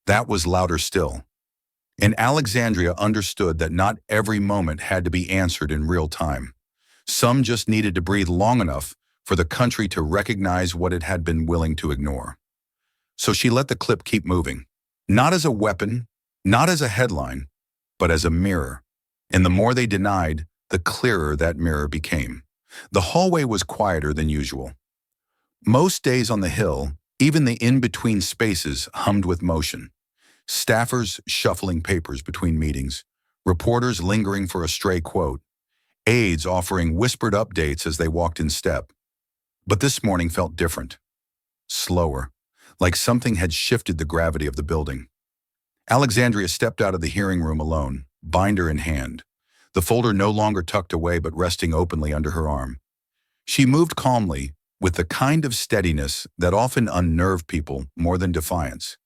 that was louder still. And Alexandria understood that not every moment had to be answered in real time. Some just needed to breathe long enough for the country to recognize what it had been willing to ignore. So she let the clip keep moving, not as a weapon, not as a headline, but as a mirror. And the more they denied, the clearer that mirror became. The hallway was quieter than usual. Most days on the Hill, even the in-between spaces hummed with motion. Staffers shuffling papers between meetings, reporters lingering for a stray quote, aides offering whispered updates as they walked in step. But this morning felt different, slower, like something had shifted the gravity of the building. Alexandria stepped out of the hearing room alone, binder in hand, the folder no longer tucked away but resting openly under her arm. She moved calmly, with the kind of steadiness that often unnerved people more than defiance.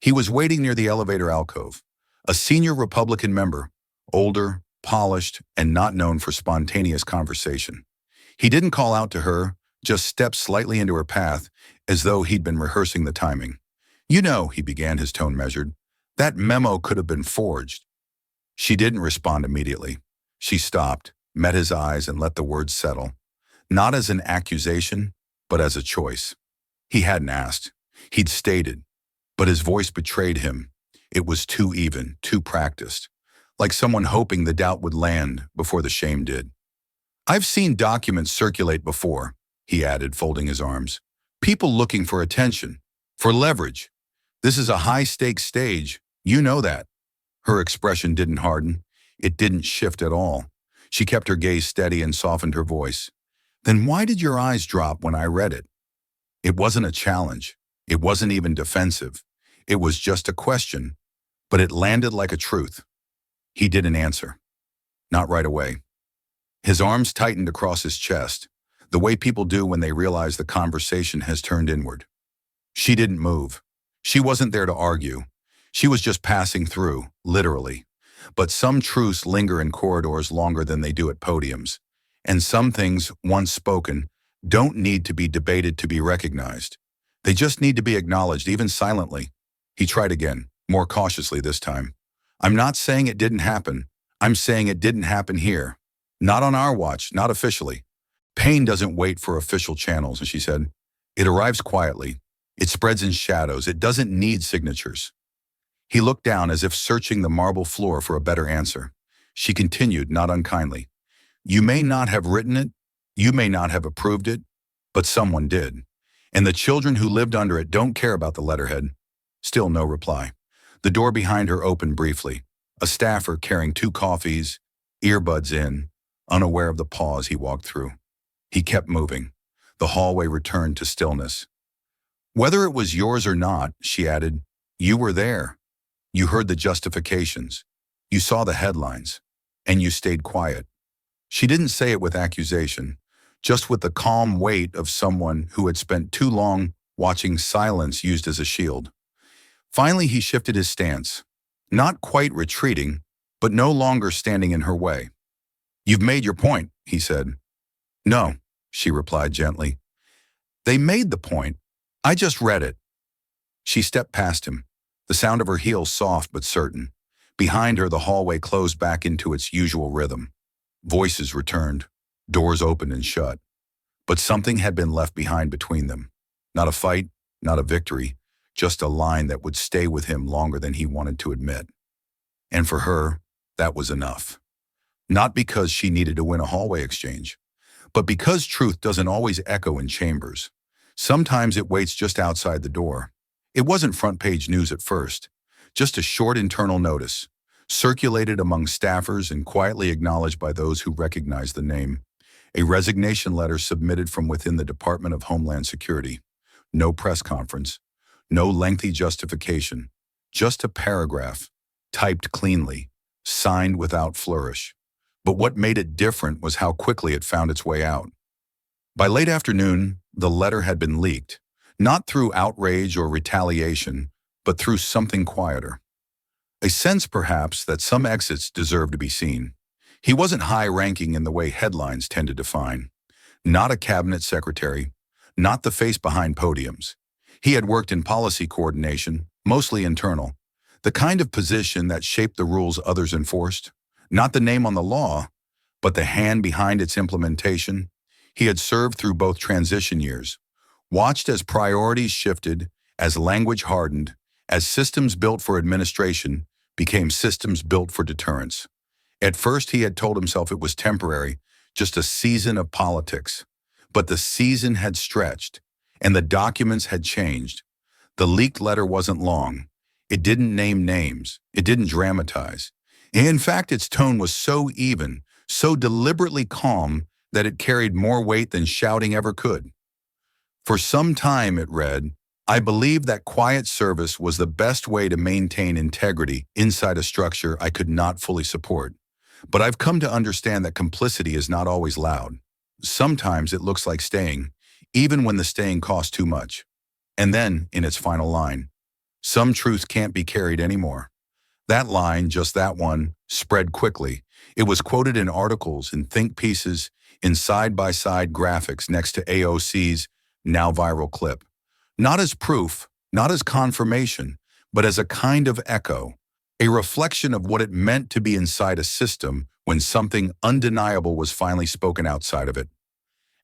He was waiting near the elevator alcove, a senior Republican member, older, polished, and not known for spontaneous conversation. He didn't call out to her, just stepped slightly into her path, as though he'd been rehearsing the timing. "You know," he began, his tone measured, "that memo could have been forged." She didn't respond immediately. She stopped, met his eyes, and let the words settle. Not as an accusation, but as a choice. He hadn't asked. He'd stated. But his voice betrayed him. It was too even, too practiced. Like someone hoping the doubt would land before the shame did. "I've seen documents circulate before," he added, folding his arms. "People looking for attention, for leverage. This is a high-stakes stage. You know that." Her expression didn't harden. It didn't shift at all. She kept her gaze steady and softened her voice. "Then why did your eyes drop when I read it?" It wasn't a challenge. It wasn't even defensive. It was just a question, but it landed like a truth. He didn't answer. Not right away. His arms tightened across his chest, the way people do when they realize the conversation has turned inward. She didn't move. She wasn't there to argue. She was just passing through, literally. But some truths linger in corridors longer than they do at podiums. And some things, once spoken, don't need to be debated to be recognized. They just need to be acknowledged, even silently. He tried again, more cautiously this time. "I'm not saying it didn't happen. I'm saying it didn't happen here. Not on our watch, not officially. Pain doesn't wait for official channels," she said. "It arrives quietly. It spreads in shadows. It doesn't need signatures." He looked down as if searching the marble floor for a better answer. She continued, not unkindly. "You may not have written it, you may not have approved it, but someone did. And the children who lived under it don't care about the letterhead." Still no reply. The door behind her opened briefly. A staffer carrying 2 coffees, earbuds in, unaware of the pause he walked through. He kept moving, The hallway returned to stillness. Whether it was yours or not, she added, you were there. You heard the justifications. You saw the headlines. And you stayed quiet. She didn't say it with accusation, just with the calm weight of someone who had spent too long watching silence used as a shield. Finally, he shifted his stance, not quite retreating, but no longer standing in her way. You've made your point, he said. No, she replied gently. They made the point. I just read it. She stepped past him, the sound of her heels soft but certain. Behind her, the hallway closed back into its usual rhythm. Voices returned, doors opened and shut. But something had been left behind between them. Not a fight, not a victory, just a line that would stay with him longer than he wanted to admit. And for her, that was enough. Not because she needed to win a hallway exchange, but because truth doesn't always echo in chambers. Sometimes it waits just outside the door. It wasn't front-page news at first, just a short internal notice, circulated among staffers and quietly acknowledged by those who recognized the name. A resignation letter submitted from within the Department of Homeland Security. No press conference, no lengthy justification, just a paragraph, typed cleanly, signed without flourish. But what made it different was how quickly it found its way out. By late afternoon, the letter had been leaked, not through outrage or retaliation, but through something quieter. A sense, perhaps, that some exits deserved to be seen. He wasn't high-ranking in the way headlines tend to define. Not a cabinet secretary, not the face behind podiums. He had worked in policy coordination, mostly internal, the kind of position that shaped the rules others enforced. Not the name on the law, but the hand behind its implementation. He had served through both transition years, watched as priorities shifted, as language hardened, as systems built for administration became systems built for deterrence. At first, he had told himself it was temporary, just a season of politics. But the season had stretched, and the documents had changed. The leaked letter wasn't long. It didn't name names. It didn't dramatize. In fact, its tone was so even, so deliberately calm, that it carried more weight than shouting ever could. For some time, it read, I believe that quiet service was the best way to maintain integrity inside a structure I could not fully support. But I've come to understand that complicity is not always loud. Sometimes it looks like staying, even when the staying costs too much. And then, in its final line, some truth can't be carried anymore. That line, just that one, spread quickly. It was quoted in articles, in think pieces, in side-by-side graphics next to AOC's now viral clip. Not as proof, not as confirmation, but as a kind of echo, a reflection of what it meant to be inside a system when something undeniable was finally spoken outside of it.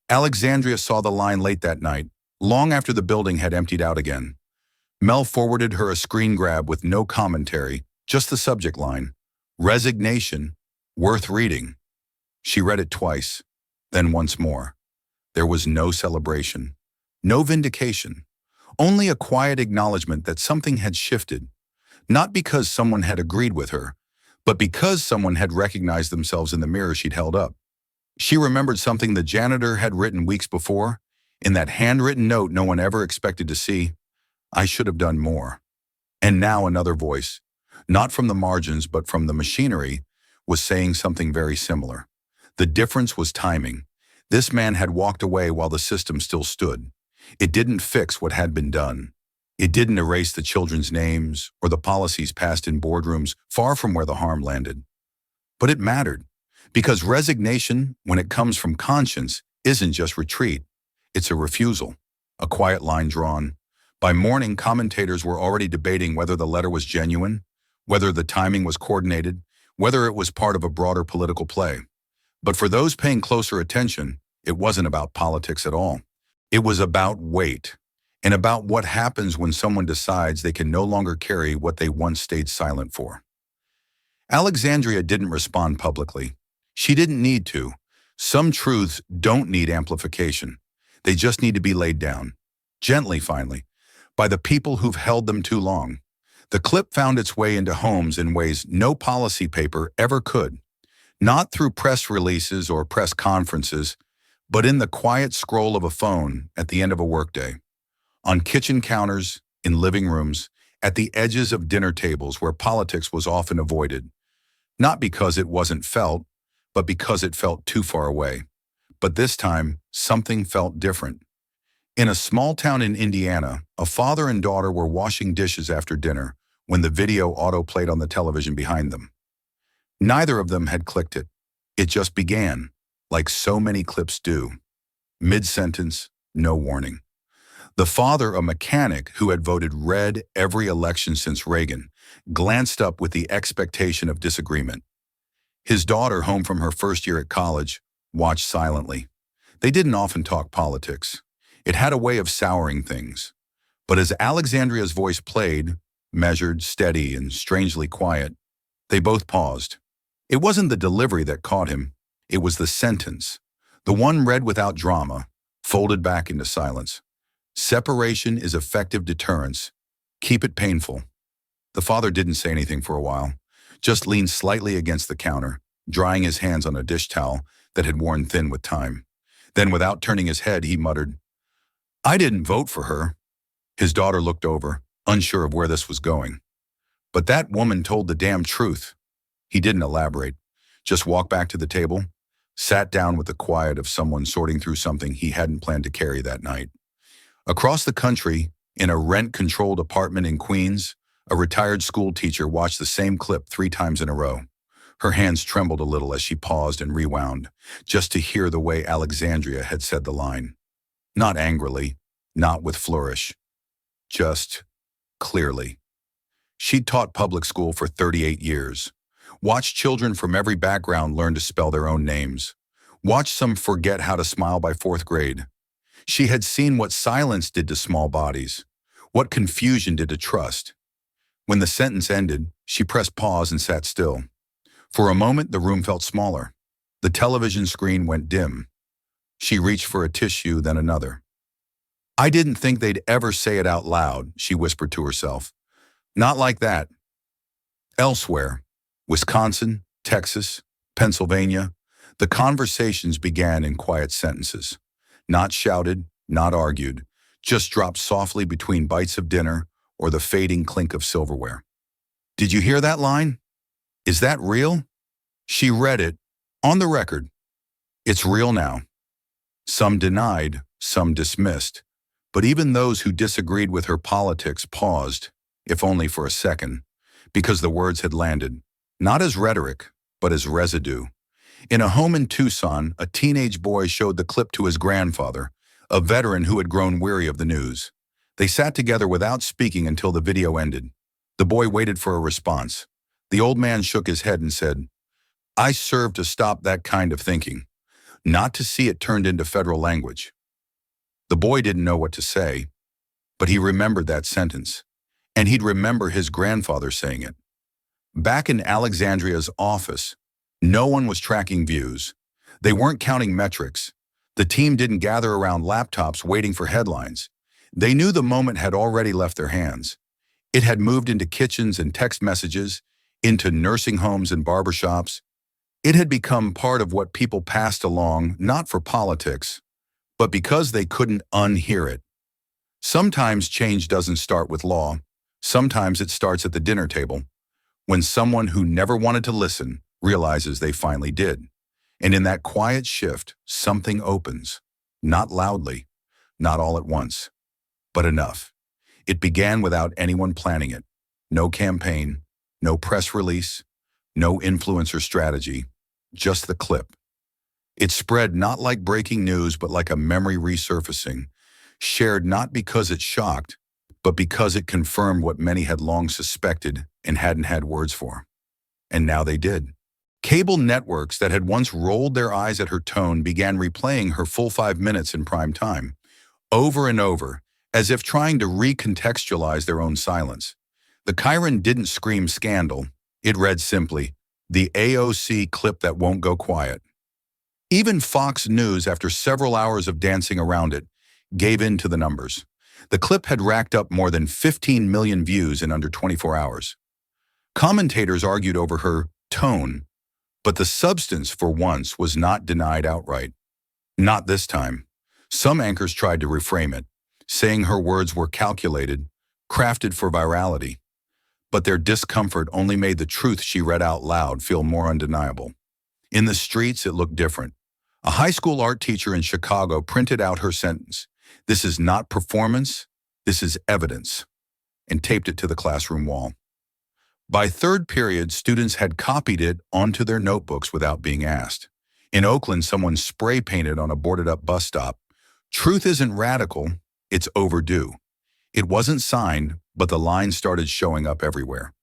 Alexandria saw the line late that night, long after the building had emptied out again. Mel forwarded her a screen grab with no commentary, just the subject line, resignation, worth reading. She read it twice, then once more. There was no celebration, no vindication, only a quiet acknowledgement that something had shifted, not because someone had agreed with her, but because someone had recognized themselves in the mirror she'd held up. She remembered something the janitor had written weeks before, in that handwritten note no one ever expected to see. I should have done more. And now another voice, not from the margins but from the machinery, was saying something very similar. The difference was timing. This man had walked away while the system still stood. It didn't fix what had been done. It didn't erase the children's names or the policies passed in boardrooms far from where the harm landed. But it mattered, because resignation, when it comes from conscience, isn't just retreat. It's a refusal, a quiet line drawn. By morning, commentators were already debating whether the letter was genuine, whether the timing was coordinated, whether it was part of a broader political play. But for those paying closer attention, it wasn't about politics at all. It was about weight, and about what happens when someone decides they can no longer carry what they once stayed silent for. Alexandria didn't respond publicly. She didn't need to. Some truths don't need amplification. They just need to be laid down, gently finally, by the people who've held them too long. The clip found its way into homes in ways no policy paper ever could. Not through press releases or press conferences, but in the quiet scroll of a phone at the end of a workday, on kitchen counters, in living rooms, at the edges of dinner tables where politics was often avoided, not because it wasn't felt, but because it felt too far away. But this time, something felt different. In a small town in Indiana, a father and daughter were washing dishes after dinner when the video auto-played on the television behind them. Neither of them had clicked it. It just began, like so many clips do. Mid-sentence, no warning. The father, a mechanic who had voted red every election since Reagan, glanced up with the expectation of disagreement. His daughter, home from her first year at college, watched silently. They didn't often talk politics. It had a way of souring things. But as Alexandria's voice played, measured, steady, and strangely quiet, they both paused. It wasn't the delivery that caught him. It was the sentence. The one read without drama, folded back into silence. Separation is effective deterrence. Keep it painful. The father didn't say anything for a while, just leaned slightly against the counter, drying his hands on a dish towel that had worn thin with time. Then, without turning his head, he muttered, "I didn't vote for her." His daughter looked over, unsure of where this was going. "But that woman told the damn truth." He didn't elaborate, just walked back to the table, sat down with the quiet of someone sorting through something he hadn't planned to carry that night. Across the country, in a rent-controlled apartment in Queens, a retired school teacher watched the same clip 3 times in a row. Her hands trembled a little as she paused and rewound, just to hear the way Alexandria had said the line. Not angrily, not with flourish, just clearly. She'd taught public school for 38 years, watched children from every background learn to spell their own names, watched some forget how to smile by 4th grade. She had seen what silence did to small bodies, what confusion did to trust. When the sentence ended, she pressed pause and sat still. For a moment, the room felt smaller. The television screen went dim. She reached for a tissue, then another. "I didn't think they'd ever say it out loud," she whispered to herself. "Not like that." Elsewhere, Wisconsin, Texas, Pennsylvania, the conversations began in quiet sentences. Not shouted, not argued, just dropped softly between bites of dinner or the fading clink of silverware. "Did you hear that line? Is that real?" She read it, on the record. "It's real now." Some denied, some dismissed, but even those who disagreed with her politics paused, if only for a second, because the words had landed, not as rhetoric, but as residue. In a home in Tucson, a teenage boy showed the clip to his grandfather, a veteran who had grown weary of the news. They sat together without speaking until the video ended. The boy waited for a response. The old man shook his head and said, "I served to stop that kind of thinking, not to see it turned into federal language." The boy didn't know what to say, but he remembered that sentence, and he'd remember his grandfather saying it. Back in Alexandria's office, no one was tracking views. They weren't counting metrics. The team didn't gather around laptops waiting for headlines. They knew the moment had already left their hands. It had moved into kitchens and text messages, into nursing homes and barbershops. It had become part of what people passed along, not for politics, but because they couldn't unhear it. Sometimes change doesn't start with law. Sometimes it starts at the dinner table, when someone who never wanted to listen realizes they finally did. And in that quiet shift, something opens. Not loudly, not all at once, but enough. It began without anyone planning it. No campaign, no press release, no influencer strategy, just the clip. It spread not like breaking news, but like a memory resurfacing, shared not because it shocked, but because it confirmed what many had long suspected and hadn't had words for. And now they did. Cable networks that had once rolled their eyes at her tone began replaying her full 5 minutes in prime time, over and over, as if trying to recontextualize their own silence. The Chiron didn't scream scandal. It read simply, "The AOC clip that won't go quiet." Even Fox News, after several hours of dancing around it, gave in to the numbers. The clip had racked up more than 15 million views in under 24 hours. Commentators argued over her tone, but the substance for once was not denied outright. Not this time. Some anchors tried to reframe it, saying her words were calculated, crafted for virality. But their discomfort only made the truth she read out loud feel more undeniable. In the streets, it looked different. A high school art teacher in Chicago printed out her sentence, "This is not performance, this is evidence," and taped it to the classroom wall. By third period, students had copied it onto their notebooks without being asked. In Oakland, someone spray painted on a boarded-up bus stop, "Truth isn't radical, it's overdue." It wasn't signed, but the lines started showing up everywhere.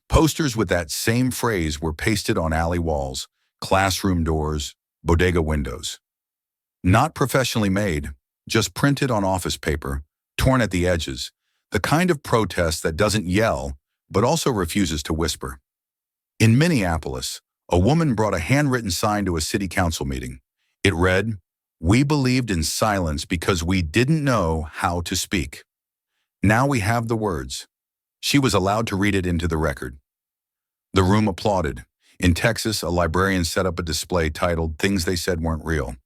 Posters with that same phrase were pasted on alley walls, classroom doors, bodega windows. Not professionally made, just printed on office paper, torn at the edges, the kind of protest that doesn't yell, but also refuses to whisper. In Minneapolis, a woman brought a handwritten sign to a city council meeting. It read, "We believed in silence because we didn't know how to speak. Now we have the words." She was allowed to read it into the record. The room applauded. In Texas, a librarian set up a display titled "Things They Said Weren't Real."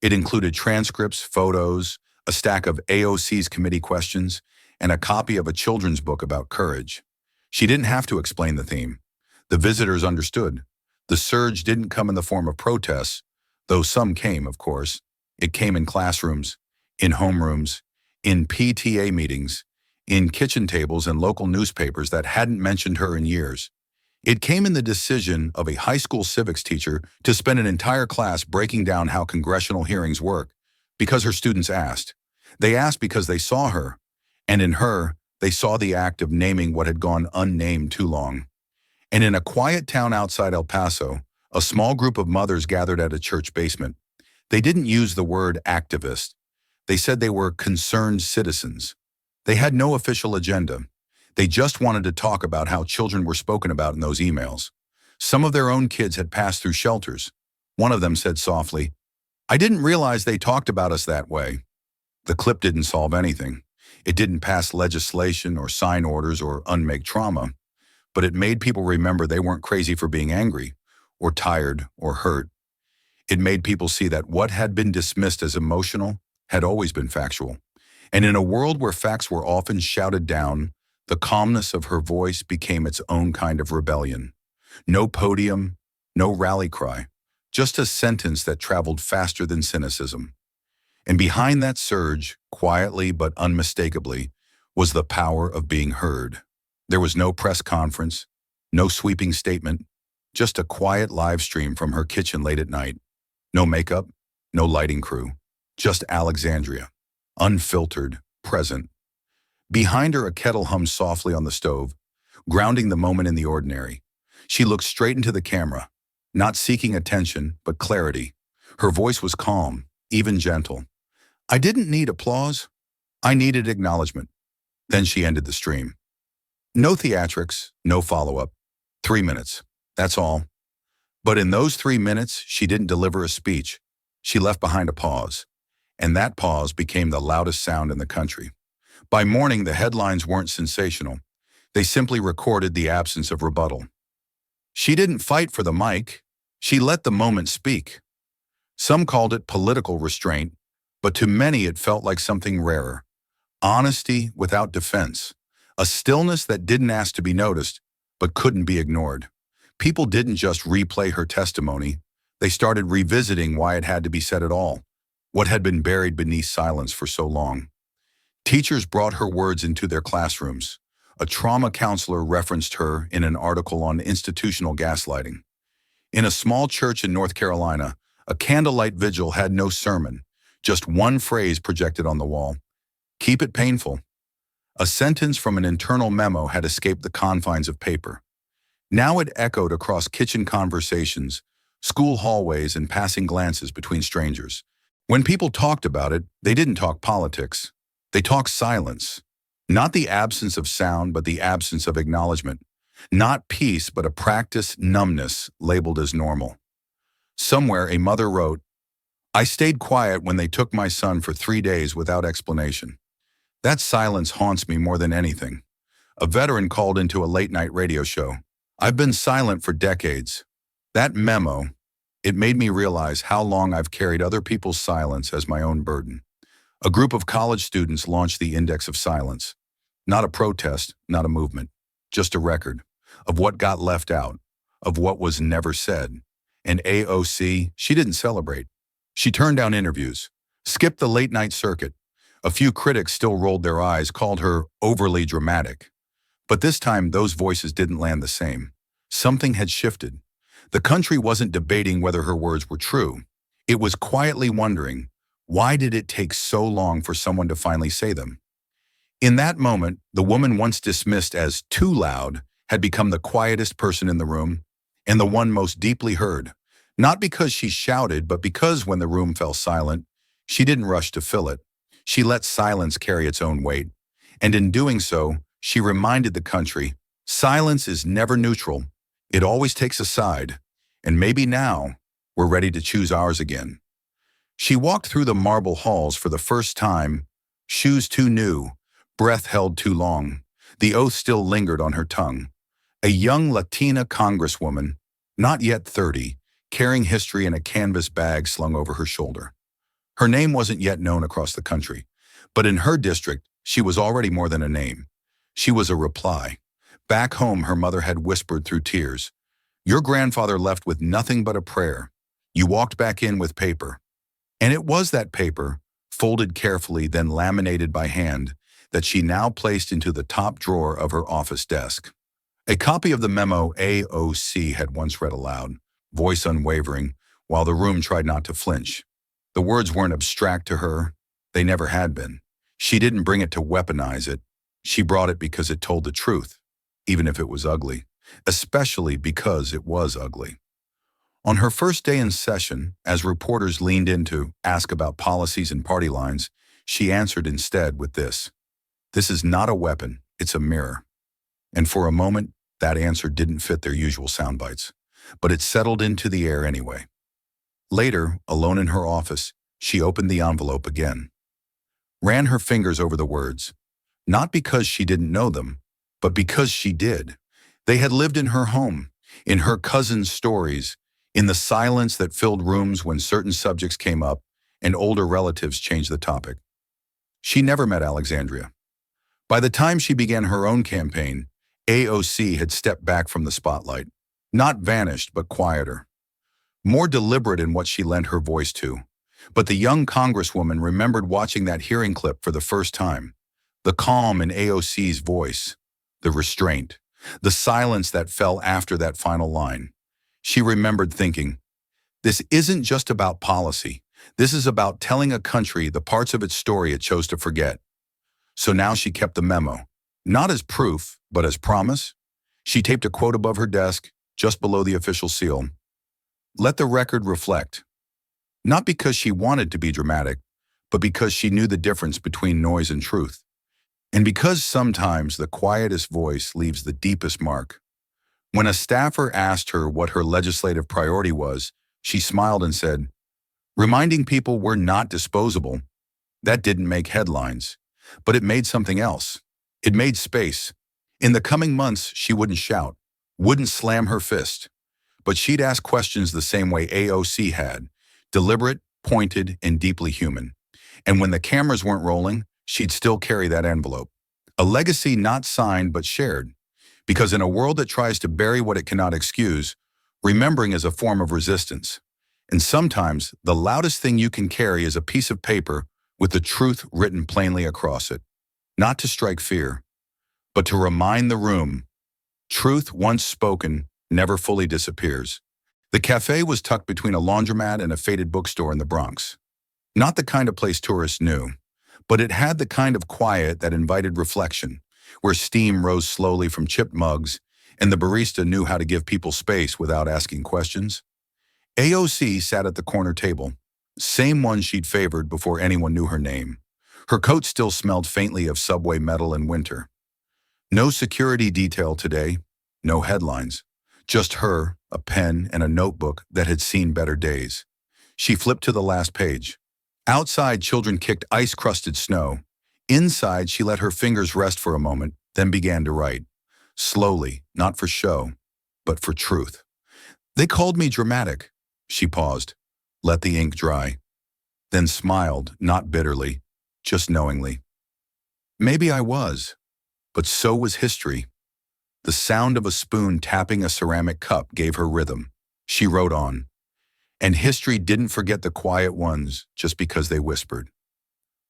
It included transcripts, photos, a stack of AOC's committee questions, and a copy of a children's book about courage. She didn't have to explain the theme. The visitors understood. The surge didn't come in the form of protests, though some came, of course. It came in classrooms, in homerooms, in PTA meetings, in kitchen tables and local newspapers that hadn't mentioned her in years. It came in the decision of a high school civics teacher to spend an entire class breaking down how congressional hearings work, because her students asked. They asked because they saw her, and in her, they saw the act of naming what had gone unnamed too long. And in a quiet town outside El Paso, a small group of mothers gathered at a church basement. They didn't use the word activist. They said they were concerned citizens. They had no official agenda. They just wanted to talk about how children were spoken about in those emails. Some of their own kids had passed through shelters. One of them said softly, "I didn't realize they talked about us that way." The clip didn't solve anything. It didn't pass legislation or sign orders or unmake trauma, but it made people remember they weren't crazy for being angry or tired or hurt. It made people see that what had been dismissed as emotional had always been factual. And in a world where facts were often shouted down, the calmness of her voice became its own kind of rebellion. No podium, no rally cry, just a sentence that traveled faster than cynicism. And behind that surge, quietly but unmistakably, was the power of being heard. There was no press conference, no sweeping statement, just a quiet live stream from her kitchen late at night. No makeup, no lighting crew, just Alexandria, unfiltered, present. Behind her, a kettle hummed softly on the stove, grounding the moment in the ordinary. She looked straight into the camera, not seeking attention, but clarity. Her voice was calm, even gentle. "I didn't need applause. I needed acknowledgement." Then she ended the stream. No theatrics, no follow-up. 3 minutes. That's all. But in those 3 minutes, she didn't deliver a speech. She left behind a pause. And that pause became the loudest sound in the country. By morning, the headlines weren't sensational. They simply recorded the absence of rebuttal. She didn't fight for the mic. She let the moment speak. Some called it political restraint, but to many it felt like something rarer. Honesty without defense. A stillness that didn't ask to be noticed, but couldn't be ignored. People didn't just replay her testimony. They started revisiting why it had to be said at all, what had been buried beneath silence for so long. Teachers brought her words into their classrooms. A trauma counselor referenced her in an article on institutional gaslighting. In a small church in North Carolina, a candlelight vigil had no sermon, just one phrase projected on the wall. "Keep it painful." A sentence from an internal memo had escaped the confines of paper. Now it echoed across kitchen conversations, school hallways, and passing glances between strangers. When people talked about it, they didn't talk politics. They talked silence. Not the absence of sound, but the absence of acknowledgement. Not peace, but a practiced numbness labeled as normal. Somewhere a mother wrote, "I stayed quiet when they took my son for 3 days without explanation. That silence haunts me more than anything." A veteran called into a late-night radio show. "I've been silent for decades." That memo, It made me realize how long I've carried other people's silence as my own burden. A group of college students launched the Index of Silence. Not a protest, not a movement, just a record of what got left out, of what was never said. And AOC, she didn't celebrate. She turned down interviews, skipped the late-night circuit. A few critics still rolled their eyes, called her overly dramatic. But this time, those voices didn't land the same. Something had shifted. The country wasn't debating whether her words were true. It was quietly wondering, why did it take so long for someone to finally say them? In that moment, the woman once dismissed as too loud had become the quietest person in the room and the one most deeply heard. Not because she shouted, but because when the room fell silent, she didn't rush to fill it. She let silence carry its own weight. And in doing so, she reminded the country, silence is never neutral. It always takes a side. And maybe now, we're ready to choose ours again. She walked through the marble halls for the first time, shoes too new, breath held too long. The oath still lingered on her tongue. A young Latina congresswoman, not yet 30, carrying history in a canvas bag slung over her shoulder. Her name wasn't yet known across the country, but in her district, she was already more than a name. She was a reply. Back home, her mother had whispered through tears, "Your grandfather left with nothing but a prayer. You walked back in with paper." And it was that paper, folded carefully, then laminated by hand, that she now placed into the top drawer of her office desk. A copy of the memo AOC had once read aloud, voice unwavering, while the room tried not to flinch. The words weren't abstract to her. They never had been. She didn't bring it to weaponize it. She brought it because it told the truth, even if it was ugly, especially because it was ugly. On her first day in session, as reporters leaned in to ask about policies and party lines, she answered instead with this: "This is not a weapon, it's a mirror." And for a moment, that answer didn't fit their usual sound bites, but it settled into the air anyway. Later, alone in her office, she opened the envelope again, ran her fingers over the words, not because she didn't know them, but because she did. They had lived in her home, in her cousin's stories, in the silence that filled rooms when certain subjects came up and older relatives changed the topic. She never met Alexandria. By the time she began her own campaign, AOC had stepped back from the spotlight, not vanished, but quieter, more deliberate in what she lent her voice to. But the young congresswoman remembered watching that hearing clip for the first time, the calm in AOC's voice, the restraint, the silence that fell after that final line. She remembered thinking, this isn't just about policy. This is about telling a country the parts of its story it chose to forget. So now she kept the memo, not as proof, but as promise. She taped a quote above her desk, just below the official seal. Let the record reflect. Not because she wanted to be dramatic, but because she knew the difference between noise and truth. And because sometimes the quietest voice leaves the deepest mark. When a staffer asked her what her legislative priority was, she smiled and said, "Reminding people we're not disposable." That didn't make headlines, but it made something else. It made space. In the coming months, she wouldn't shout, wouldn't slam her fist, but she'd ask questions the same way AOC had, deliberate, pointed, and deeply human. And when the cameras weren't rolling, she'd still carry that envelope. A legacy not signed but shared. Because in a world that tries to bury what it cannot excuse, remembering is a form of resistance. And sometimes, the loudest thing you can carry is a piece of paper with the truth written plainly across it. Not to strike fear, but to remind the room, truth once spoken never fully disappears. The cafe was tucked between a laundromat and a faded bookstore in the Bronx. Not the kind of place tourists knew, but it had the kind of quiet that invited reflection, where steam rose slowly from chipped mugs, and the barista knew how to give people space without asking questions. AOC sat at the corner table, same one she'd favored before anyone knew her name. Her coat still smelled faintly of subway metal in winter. No security detail today, no headlines. Just her, a pen, and a notebook that had seen better days. She flipped to the last page. Outside, children kicked ice-crusted snow. Inside, she let her fingers rest for a moment, then began to write. Slowly, not for show, but for truth. They called me dramatic. She paused, let the ink dry, then smiled, not bitterly, just knowingly. Maybe I was, but so was history. The sound of a spoon tapping a ceramic cup gave her rhythm. She wrote on. And history didn't forget the quiet ones just because they whispered.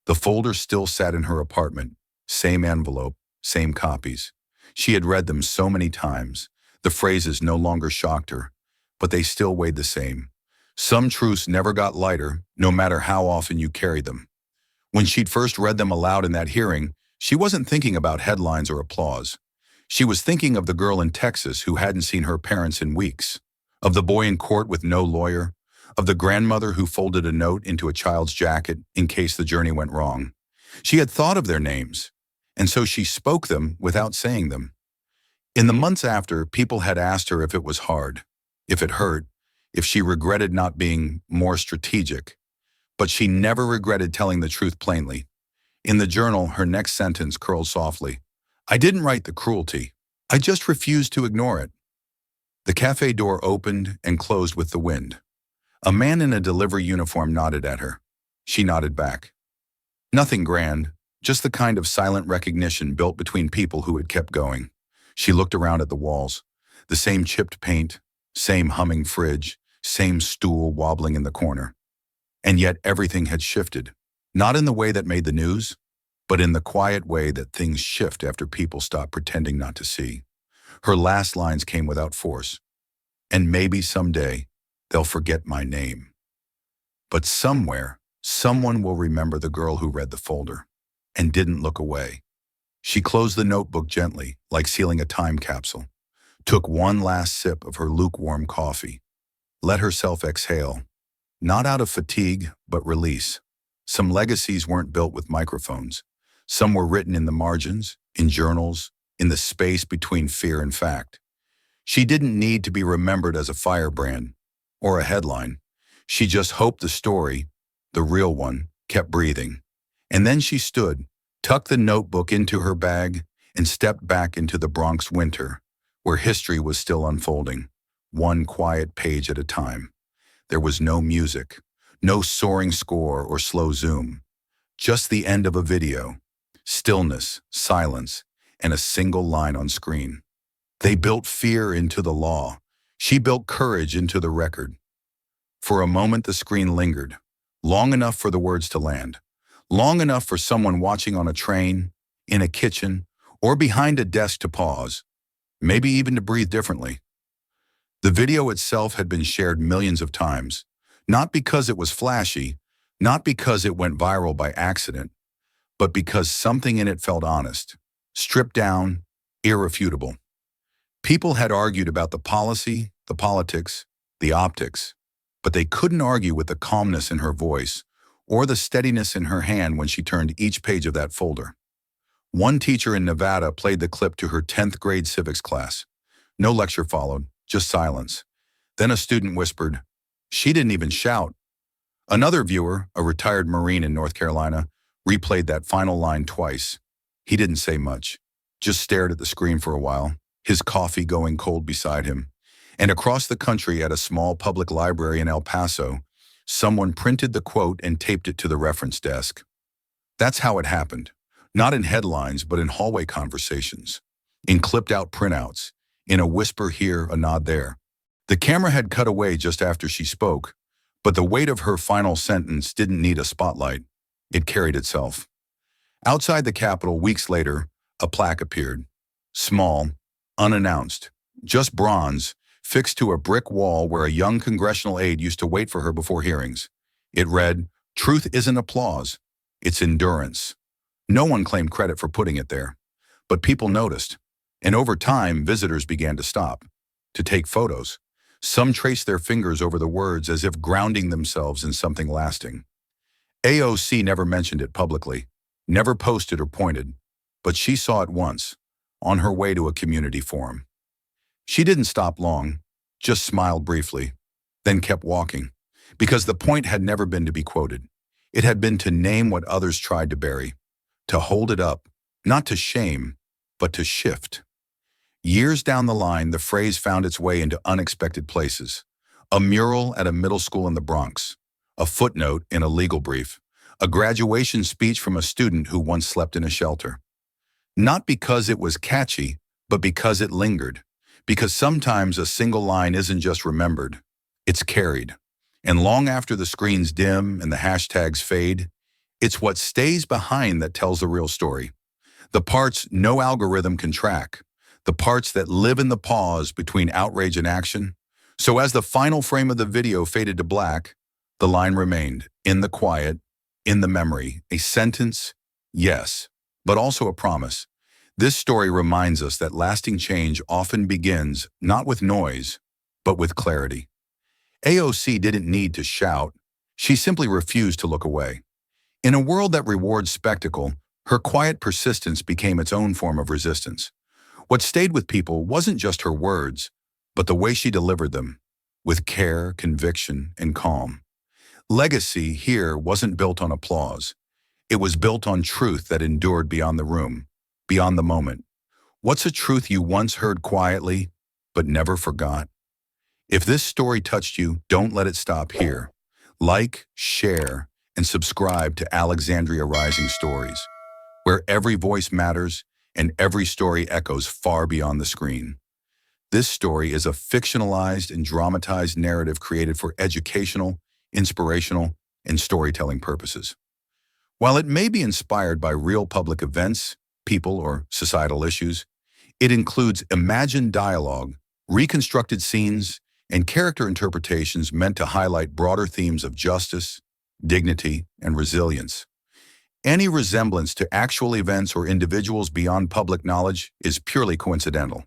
The folder still sat in her apartment, same envelope, same copies. She had read them so many times. The phrases no longer shocked her, but they still weighed the same. Some truths never got lighter, no matter how often you carried them. When she'd first read them aloud in that hearing, she wasn't thinking about headlines or applause. She was thinking of the girl in Texas who hadn't seen her parents in weeks, of the boy in court with no lawyer, of the grandmother who folded a note into a child's jacket in case the journey went wrong. She had thought of their names, and so she spoke them without saying them. In the months after, people had asked her if it was hard, if it hurt, if she regretted not being more strategic. But she never regretted telling the truth plainly. In the journal, her next sentence curled softly. I didn't write the cruelty. I just refused to ignore it. The cafe door opened and closed with the wind. A man in a delivery uniform nodded at her. She nodded back. Nothing grand, just the kind of silent recognition built between people who had kept going. She looked around at the walls. The same chipped paint, same humming fridge, same stool wobbling in the corner. And yet everything had shifted. Not in the way that made the news, but in the quiet way that things shift after people stop pretending not to see. Her last lines came without force. And maybe someday, they'll forget my name. But somewhere, someone will remember the girl who read the folder and didn't look away. She closed the notebook gently, like sealing a time capsule, took one last sip of her lukewarm coffee, let herself exhale, not out of fatigue, but release. Some legacies weren't built with microphones. Some were written in the margins, in journals, in the space between fear and fact. She didn't need to be remembered as a firebrand or a headline. She just hoped the story, the real one, kept breathing. And then she stood, tucked the notebook into her bag, and stepped back into the Bronx winter, where history was still unfolding, one quiet page at a time. There was no music, no soaring score or slow zoom, just the end of a video, stillness, silence, and a single line on screen. They built fear into the law. She built courage into the record. For a moment the screen lingered, long enough for the words to land, long enough for someone watching on a train, in a kitchen, or behind a desk to pause, maybe even to breathe differently. The video itself had been shared millions of times, not because it was flashy, not because it went viral by accident, but because something in it felt honest, stripped down, irrefutable. People had argued about the policy, the politics, the optics, but they couldn't argue with the calmness in her voice or the steadiness in her hand when she turned each page of that folder. One teacher in Nevada played the clip to her 10th grade civics class. No lecture followed, just silence. Then a student whispered, "She didn't even shout." Another viewer, a retired Marine in North Carolina, replayed that final line twice. He didn't say much, just stared at the screen for a while, his coffee going cold beside him. And across the country at a small public library in El Paso, someone printed the quote and taped it to the reference desk. That's how it happened. Not in headlines, but in hallway conversations, in clipped-out printouts, in a whisper here, a nod there. The camera had cut away just after she spoke, but the weight of her final sentence didn't need a spotlight. It carried itself. Outside the Capitol, weeks later, a plaque appeared. Small, unannounced, just bronze, fixed to a brick wall where a young congressional aide used to wait for her before hearings. It read, "Truth isn't applause, it's endurance." No one claimed credit for putting it there, but people noticed. And over time, visitors began to stop, to take photos. Some traced their fingers over the words as if grounding themselves in something lasting. AOC never mentioned it publicly, never posted or pointed, but she saw it once, on her way to a community forum. She didn't stop long, just smiled briefly, then kept walking, because the point had never been to be quoted. It had been to name what others tried to bury, to hold it up, not to shame, but to shift. Years down the line, the phrase found its way into unexpected places. A mural at a middle school in the Bronx, a footnote in a legal brief, a graduation speech from a student who once slept in a shelter. Not because it was catchy, but because it lingered. Because sometimes a single line isn't just remembered, it's carried. And long after the screens dim and the hashtags fade, it's what stays behind that tells the real story. The parts no algorithm can track. The parts that live in the pause between outrage and action. So as the final frame of the video faded to black, the line remained, in the quiet, in the memory, a sentence, yes, but also a promise. This story reminds us that lasting change often begins not with noise, but with clarity. AOC didn't need to shout. She simply refused to look away. In a world that rewards spectacle, her quiet persistence became its own form of resistance. What stayed with people wasn't just her words, but the way she delivered them, with care, conviction, and calm. Legacy here wasn't built on applause. It was built on truth that endured beyond the room, beyond the moment. What's a truth you once heard quietly, but never forgot? If this story touched you, don't let it stop here. Like, share, and subscribe to Alexandria Rising Stories, where every voice matters and every story echoes far beyond the screen. This story is a fictionalized and dramatized narrative created for educational, inspirational, and storytelling purposes. While it may be inspired by real public events, people, or societal issues, it includes imagined dialogue, reconstructed scenes, and character interpretations meant to highlight broader themes of justice, dignity, and resilience. Any resemblance to actual events or individuals beyond public knowledge is purely coincidental.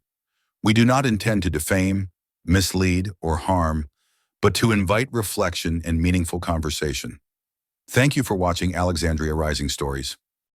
We do not intend to defame, mislead, or harm, but to invite reflection and meaningful conversation. Thank you for watching Alexandria Rising Stories.